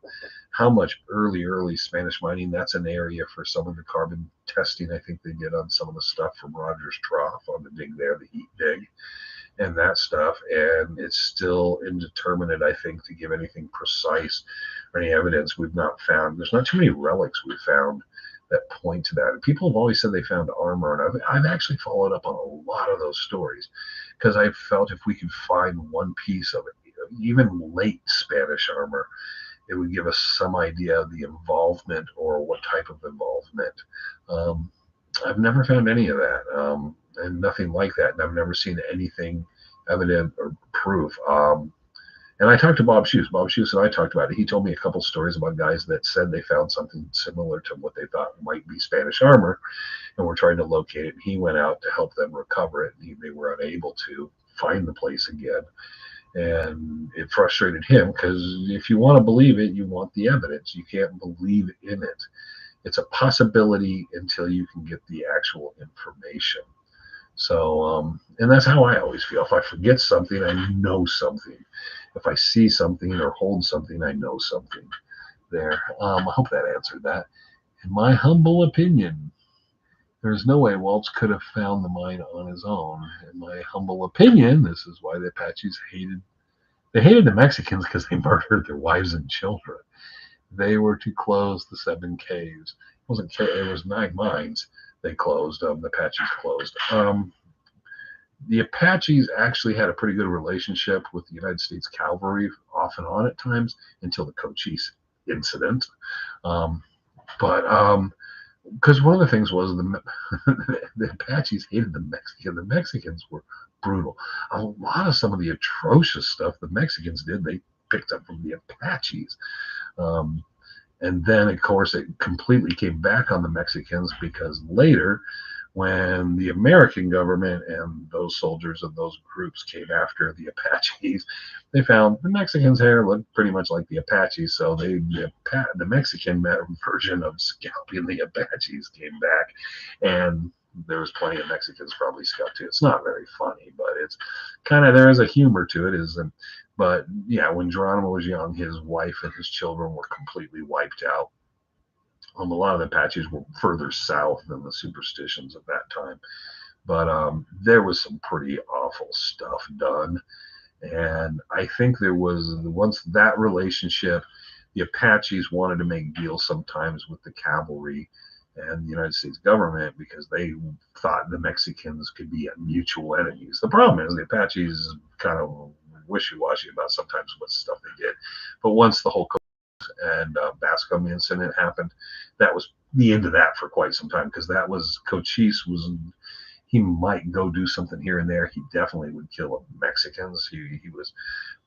How much early Spanish mining? That's an area for some of the carbon testing. I think they did on some of the stuff from Rogers Trough on the dig there, the heat dig, and that stuff. And it's still indeterminate, I think, to give anything precise or any evidence. We've not found. There's not too many relics we've found that point to that. And people have always said they found armor, and I've actually followed up on a lot of those stories because I felt if we could find one piece of it, even late Spanish armor, it would give us some idea of the involvement or what type of involvement. I've never found any of that, and nothing like that, and I've never seen anything evident or proof. And I talked to Bob Shoes. Bob Shoes and I talked about it. He told me a couple stories about guys that said they found something similar to what they thought might be Spanish armor, and were trying to locate it. He went out to help them recover it. They were unable to find the place again, and it frustrated him because if you want to believe it, you want the evidence. You can't believe in it. It's a possibility until you can get the actual information. So, and that's how I always feel. If I forget something, I know something. If I see something or hold something, I know something there. I hope that answered that. In my humble opinion, there's no way Waltz could have found the mine on his own. In my humble opinion, this is why the Apaches hated the Mexicans, because they murdered their wives and children. They were to close the 7 caves. It was 9 mines they closed. The Apaches closed. The Apaches actually had a pretty good relationship with the United States Cavalry off and on at times until the Cochise incident. Because one of the things was the Apaches hated the Mexicans. The Mexicans were brutal. A lot of some of the atrocious stuff the Mexicans did, they picked up from the Apaches. And then, of course, it completely came back on the Mexicans because later, when the American government and those soldiers of those groups came after the Apaches, they found the Mexicans' hair looked pretty much like the Apaches. So the Mexican version of scalping the Apaches came back, and there was plenty of Mexicans probably scalped too. It's not very funny, but it's kind of, there is a humor to it. But yeah, when Geronimo was young, his wife and his children were completely wiped out. A lot of the Apaches were further south than the Superstitions at that time. But there was some pretty awful stuff done. And I think there was, once that relationship, the Apaches wanted to make deals sometimes with the cavalry and the United States government because they thought the Mexicans could be mutual enemies. The problem is the Apaches kind of wishy-washy about sometimes what stuff they did. But once the whole and Bascom incident happened, that was the end of that for quite some time, because that was Cochise he might go do something here and there. He definitely would kill Mexicans.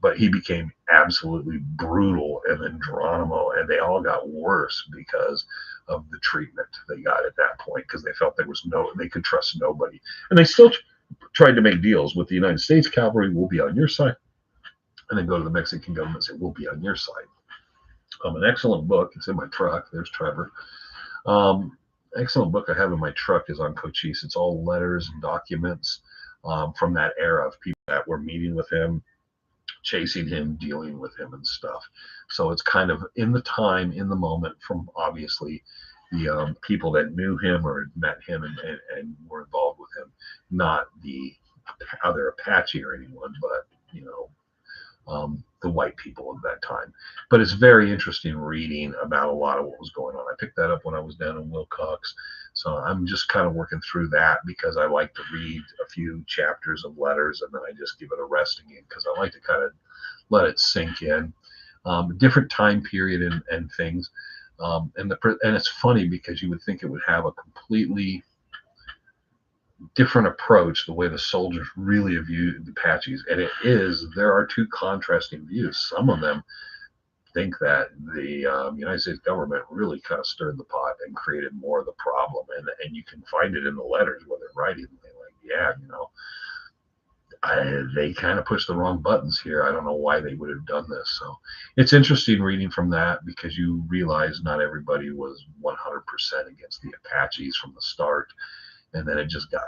But he became absolutely brutal. And then Geronimo, and they all got worse because of the treatment they got at that point, because they felt they could trust nobody. And they still tried to make deals with the United States Cavalry. We'll be on your side. And then go to the Mexican government and say, we'll be on your side. An excellent book. It's in my truck. There's Trevor. Excellent book I have in my truck is on Cochise. It's all letters and documents from that era of people that were meeting with him, chasing him, dealing with him and stuff. So it's kind of in the time, in the moment, from obviously the people that knew him or met him and were involved with him, not the other Apache or anyone, but the white people of that time. But it's very interesting reading about a lot of what was going on. I picked that up when I was down in Wilcox. So I'm just kind of working through that because I like to read a few chapters of letters and then I just give it a rest again because I like to kind of let it sink in. Different time period and things. And it's funny because you would think it would have a completely different approach, the way the soldiers really view the Apaches, and it is. There are two contrasting views. Some of them think that the United States government really kind of stirred the pot and created more of the problem, and you can find it in the letters where they're writing. They're like, yeah, they kind of pushed the wrong buttons here. I don't know why they would have done this. So it's interesting reading from that because you realize not everybody was 100% against the Apaches from the start. And then it just got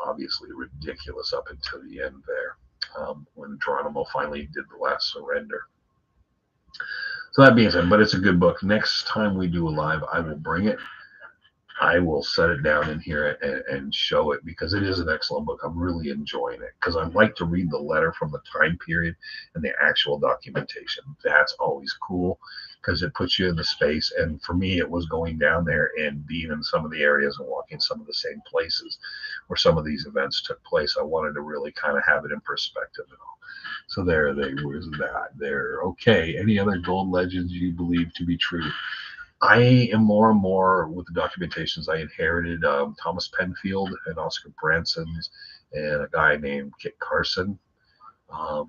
obviously ridiculous up until the end there, when Geronimo finally did the last surrender. So that being said, but it's a good book. Next time we do a live, I will bring it. I will set it down in here and show it because it is an excellent book. I'm really enjoying it because I like to read the letter from the time period and the actual documentation. That's always cool because it puts you in the space. And for me, it was going down there and being in some of the areas and walking some of the same places where some of these events took place. I wanted to really kind of have it in perspective and all. So there was that. There. Okay. Any other gold legends you believe to be true? I am more and more with the documentations. I inherited Thomas Penfield and Oscar Branson's and a guy named Kit Carson, um,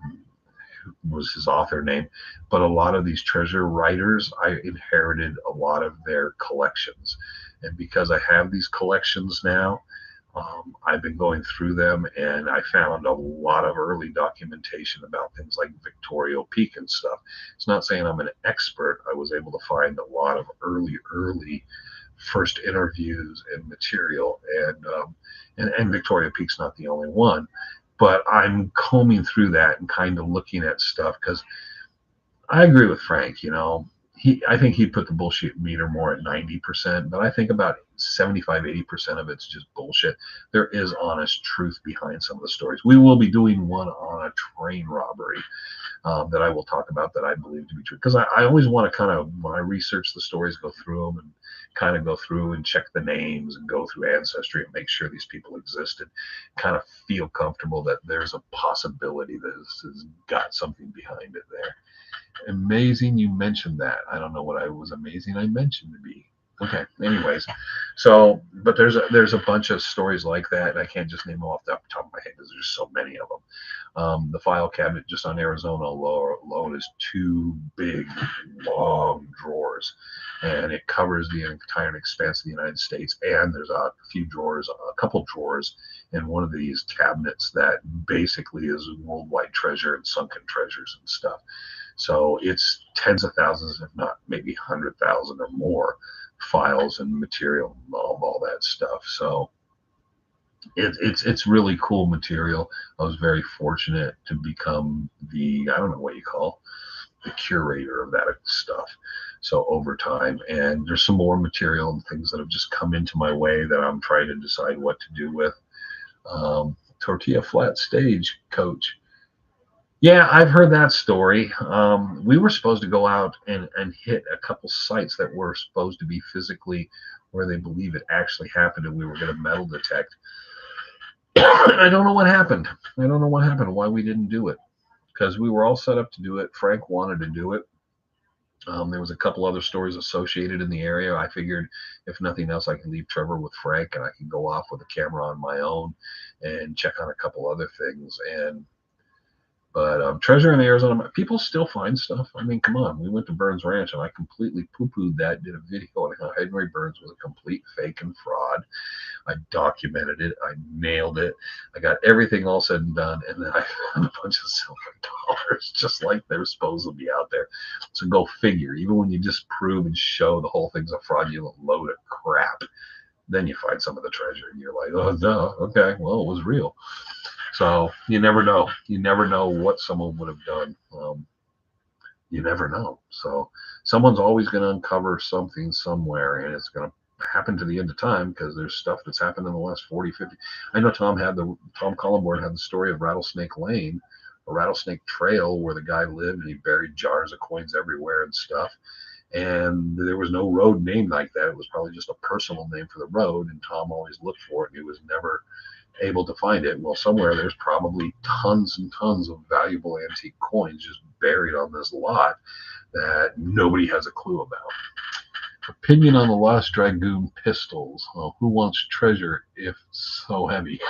was his author name. But a lot of these treasure writers, I inherited a lot of their collections. And because I have these collections now, I've been going through them and I found a lot of early documentation about things like Victoria Peak and stuff. It's not saying I'm an expert. I was able to find a lot of early first interviews and material, and Victoria Peak's not the only one, but I'm combing through that and kind of looking at stuff because I agree with Frank. I think he put the bullshit meter more at 90%, but I think about 75-80% of it's just bullshit. There is honest truth behind some of the stories. We will be doing one on a train robbery that I will talk about that I believe to be true. Because I always want to kind of, when I research the stories, go through them and kind of go through and check the names and go through ancestry and make sure these people existed. Kind of feel comfortable that there's a possibility that this has got something behind it there. Amazing you mentioned that. I don't know what I was amazing I mentioned to be. Okay, anyways, so but there's a bunch of stories like that, and I can't just name them off the top of my head because there's so many of them. The file cabinet just on Arizona alone is 2 big, long drawers, and it covers the entire expanse of the United States. And there's a couple drawers in one of these cabinets that basically is worldwide treasure and sunken treasures and stuff. So it's tens of thousands, if not maybe 100,000 or more files and material of all that stuff. So it's really cool material. I was very fortunate to become I don't know what you call the curator of that stuff. So over time, and there's some more material and things that have just come into my way that I'm trying to decide what to do with. Tortilla Flat Stage Coach. Yeah, I've heard that story. We were supposed to go out and hit a couple sites that were supposed to be physically where they believe it actually happened, and we were going to metal detect. I don't know what happened. Why we didn't do it. Because we were all set up to do it. Frank wanted to do it. There was a couple other stories associated in the area. I figured if nothing else, I can leave Trevor with Frank and I can go off with a camera on my own and check on a couple other things. But treasure in Arizona, people still find stuff. I mean, come on. We went to Burns Ranch and I completely poo-pooed that, did a video on how Henry Burns was a complete fake and fraud. I documented it. I nailed it. I got everything all said and done. And then I found a bunch of silver dollars just like they're supposed to be out there. So go figure. Even when you just prove and show the whole thing's a fraudulent load of crap, then you find some of the treasure and you're like, oh, duh. Okay, well, it was real. So you never know. You never know what someone would have done. You never know. So someone's always going to uncover something somewhere, and it's going to happen to the end of time because there's stuff that's happened in the last 40, 50. I know Tom Collenborn had the story of Rattlesnake Lane, a rattlesnake trail where the guy lived and he buried jars of coins everywhere and stuff. And there was no road named like that. It was probably just a personal name for the road, and Tom always looked for it, and he was never able to find it. Well, somewhere there's probably tons and tons of valuable antique coins just buried on this lot that nobody has a clue about. Opinion on the Lost Dragoon pistols. Well, who wants treasure if so heavy?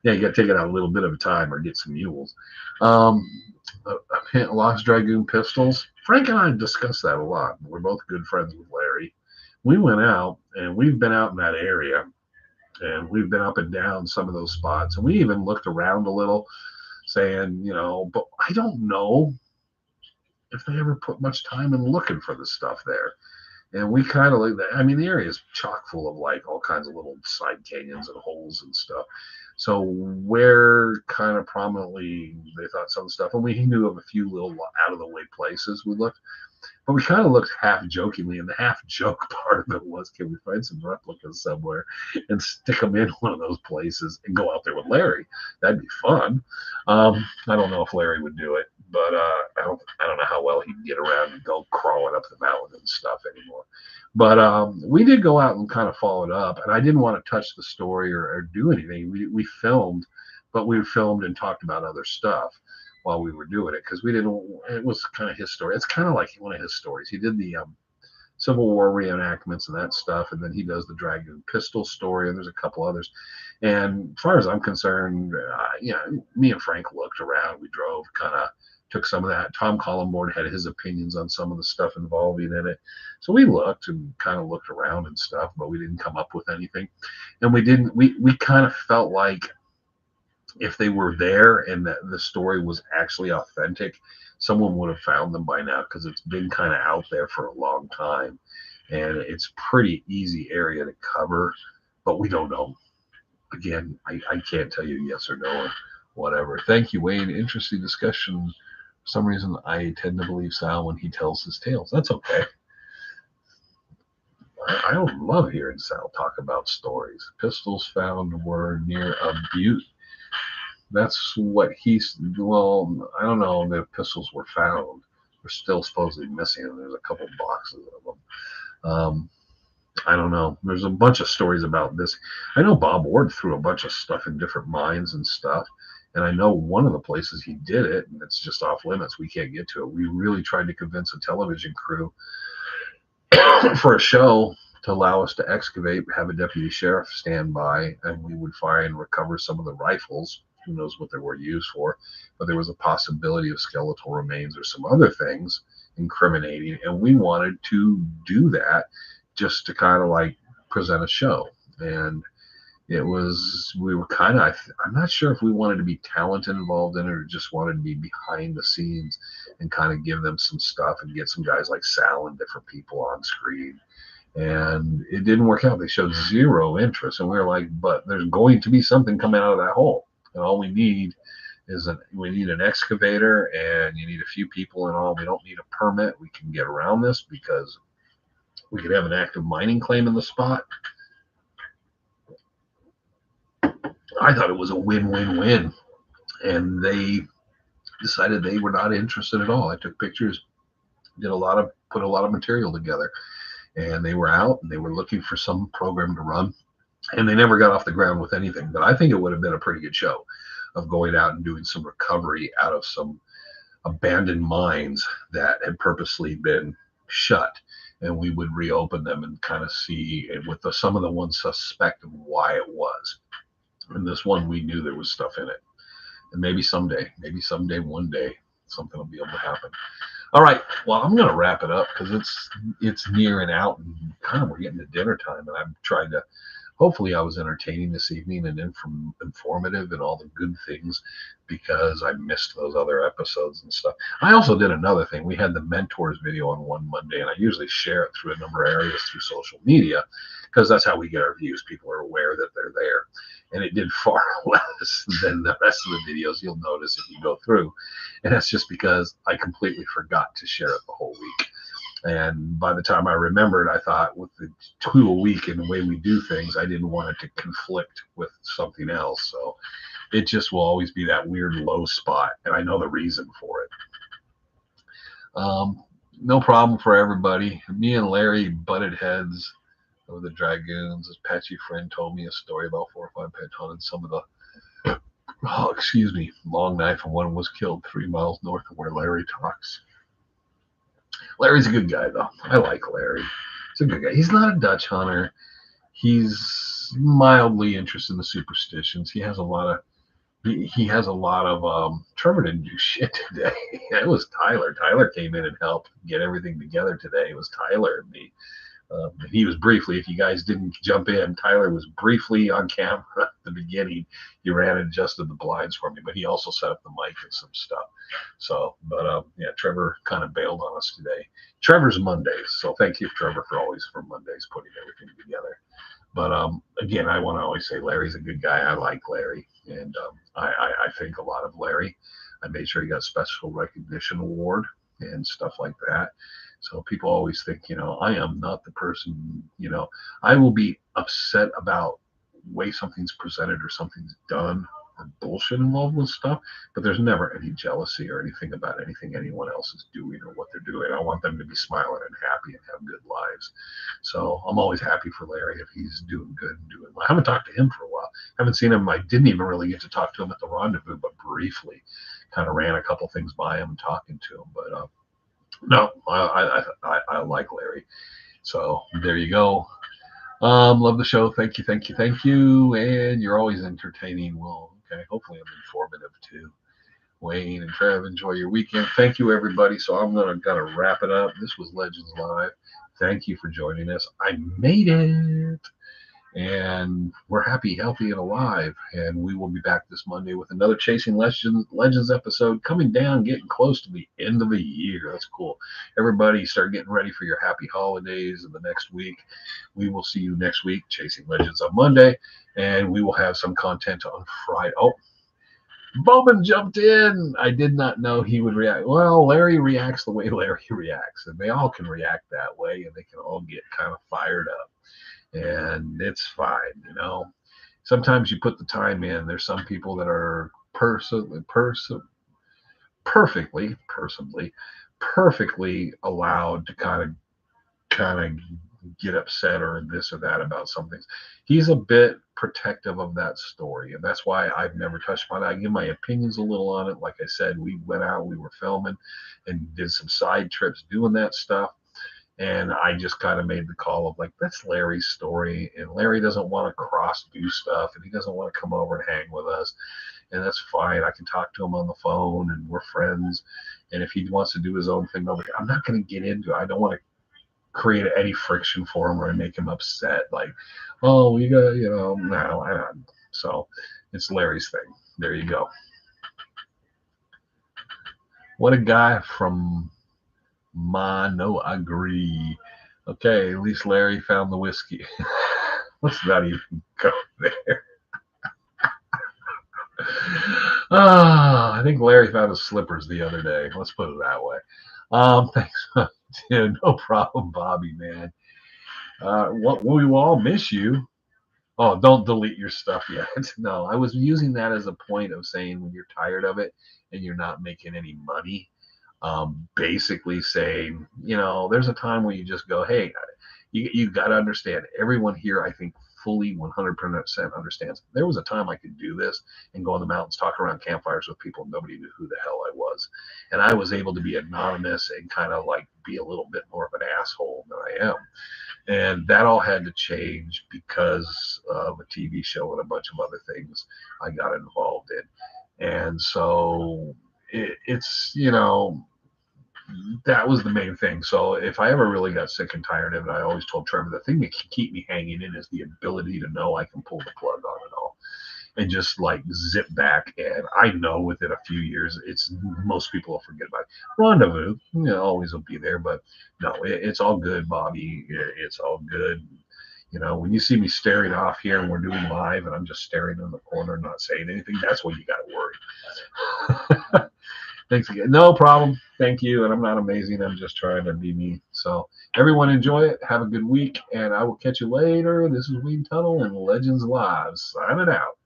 Yeah, you got to take it out a little bit of a time or get some mules. Um, Lost Dragoon pistols. Frank and I discussed that a lot. We're both good friends with Larry. We went out, and we've been out in that area, and we've been up and down some of those spots, and we even looked around a little, saying, but I don't know if they ever put much time in looking for the stuff there. And we kind of like that. I mean, the area is chock full of like all kinds of little side canyons and holes and stuff. So where kind of prominently they thought some stuff, and we knew of a few little out of the way places we looked. But we kind of looked half jokingly, and the half joke part of it was, can we find some replicas somewhere and stick them in one of those places and go out there with Larry? That'd be fun. I don't know if Larry would do it, but I don't know how well he'd get around and go crawling up the mountain and stuff anymore. But we did go out and kind of follow it up, and I didn't want to touch the story or do anything. We filmed, but we filmed and talked about other stuff while we were doing it because we didn't. It was kind of his story. It's kind of like one of his stories. He did the Civil War reenactments and that stuff, and then he does the Dragoon pistol story, and there's a couple others. And as far as I'm concerned, me and Frank looked around. We drove, kind of took some of that. Tom Collenborn had his opinions on some of the stuff involving in it, so we looked and kind of looked around and stuff, but we didn't come up with anything. And we didn't. We kind of felt like if they were there and the story was actually authentic, someone would have found them by now because it's been kind of out there for a long time, and it's pretty easy area to cover, but we don't know. Again, I can't tell you yes or no or whatever. Thank you, Wayne. Interesting discussion. For some reason, I tend to believe Sal when he tells his tales. That's okay. I don't love hearing Sal talk about stories. Pistols found were near a butte. That's what he's. Well, I don't know if the pistols were found. They're still supposedly missing. There's a couple boxes of them. I don't know. There's a bunch of stories about this. I know Bob Ward threw a bunch of stuff in different mines and stuff. And I know one of the places he did it, and it's just off limits. We can't get to it. We really tried to convince a television crew for a show to allow us to excavate, have a deputy sheriff stand by, and we would find and recover some of the rifles. Who knows what they were used for? But there was a possibility of skeletal remains or some other things incriminating, and we wanted to do that just to kind of like present a show. And we were kind of, I'm not sure if we wanted to be talented involved in it or just wanted to be behind the scenes and kind of give them some stuff and get some guys like Sal and different people on screen. And it didn't work out. They showed zero interest. And we were like, but there's going to be something coming out of that hole. And all we need is we need an excavator, and you need a few people and all. We don't need a permit. We can get around this because we could have an active mining claim in the spot. I thought it was a win-win-win, and they decided they were not interested at all. I took pictures, put a lot of material together, and they were out and they were looking for some program to run, and they never got off the ground with anything. But I think it would have been a pretty good show of going out and doing some recovery out of some abandoned mines that had purposely been shut, and we would reopen them and kind of see with some of the ones suspect of why it was. And this one, we knew there was stuff in it. And maybe someday, one day, something will be able to happen. All right. Well, I'm going to wrap it up because it's near and out, and kind of we're getting to dinner time, and I'm trying to. Hopefully, I was entertaining this evening and informative and all the good things because I missed those other episodes and stuff. I also did another thing. We had the mentors video on one Monday, and I usually share it through a number of areas through social media because that's how we get our views. People are aware that they're there. and it did far less than the rest of the videos you'll notice if you go through. And that's just because I completely forgot to share it the whole week. And by the time I remembered, I thought with the 2 a week and the way we do things, I didn't want it to conflict with something else. So it just will always be that weird low spot. And I know the reason for it. No problem for everybody. Me and Larry butted heads over the Dragoons. This patchy friend told me a story about 4 or 5 pet hunted some of the, long knife, and one was killed 3 miles north of where Larry talks. Larry's a good guy, though. I like Larry. He's a good guy. He's not a Dutch hunter. He's mildly interested in the superstitions. He has a lot of Trevor didn't do shit today. It was Tyler. Tyler came in and helped get everything together today. It was Tyler and me. He was briefly, if you guys didn't jump in, Tyler was briefly on camera at the beginning. He ran and adjusted the blinds for me, but he also set up the mic and some stuff. So, but yeah, Trevor kind of bailed on us today. Trevor's Mondays, so thank you, Trevor, for Mondays putting everything together. But again, I want to always say Larry's a good guy. I like Larry, and I think a lot of Larry. I made sure he got a special recognition award and stuff like that. So people always think, I am not the person, I will be upset about the way something's presented or something's done or bullshit involved with stuff, but there's never any jealousy or anything about anything anyone else is doing or what they're doing. I want them to be smiling and happy and have good lives. So I'm always happy for Larry if he's doing good and doing well. I haven't talked to him for a while. I haven't seen him. I didn't even really get to talk to him at the rendezvous, but briefly kind of ran a couple things by him and talking to him. But no, I like Larry. So there you go. Love the show. Thank you. And you're always entertaining. Well, okay. Hopefully I'm informative too. Wayne and Trev, enjoy your weekend. Thank you, everybody. So I'm gonna wrap it up. This was Legends Live. Thank you for joining us. I made it. And we're happy, healthy, and alive. And we will be back this Monday with another Chasing Legends episode, coming down, getting close to the end of the year. That's cool. Everybody start getting ready for your happy holidays in the next week. We will see you next week, Chasing Legends on Monday, and we will have some content on Friday. Oh, Bowman jumped in. I did not know he would react. Well, Larry reacts the way Larry reacts, and they all can react that way, and they can all get kind of fired up. And it's fine, Sometimes you put the time in. There's some people that are perfectly allowed to kind of get upset or this or that about some things. He's a bit protective of that story, and that's why I've never touched on it. I give my opinions a little on it. Like I said, we went out, we were filming and did some side trips doing that stuff. And I just kind of made the call of that's Larry's story. And Larry doesn't want to cross do stuff, and he doesn't want to come over and hang with us. And that's fine. I can talk to him on the phone, and we're friends. And if he wants to do his own thing over here, I'm not going to get into it. I don't want to create any friction for him or make him upset. Oh, we got, no. So it's Larry's thing. There you go. What a guy from no, I agree. Okay, at least Larry found the whiskey. Let's not even go there. I think Larry found his slippers the other day. Let's put it that way. Thanks, dude. No problem, Bobby, man. We will all miss you. Oh, don't delete your stuff yet. No, I was using that as a point of saying when you're tired of it and you're not making any money. Basically saying, there's a time where you just go, hey, you got to understand. Everyone here, I think, fully 100% understands. There was a time I could do this and go in the mountains, talk around campfires with people. Nobody knew who the hell I was. And I was able to be anonymous and kind of be a little bit more of an asshole than I am. And that all had to change because of a TV show and a bunch of other things I got involved in. And so it's, that was the main thing. So if I ever really got sick and tired of it, I always told Trevor, the thing that can keep me hanging in is the ability to know I can pull the plug on it all and just zip back. And I know within a few years, most people will forget about it. Rendezvous, always will be there, but no, it's all good, Bobby. It's all good. You know, when you see me staring off here and we're doing live and I'm just staring in the corner and not saying anything, that's when you got to worry. Thanks again. No problem. Thank you. And I'm not amazing. I'm just trying to be me. So everyone enjoy it. Have a good week. And I will catch you later. This is Weed Tunnel and Legends Live. Signing out.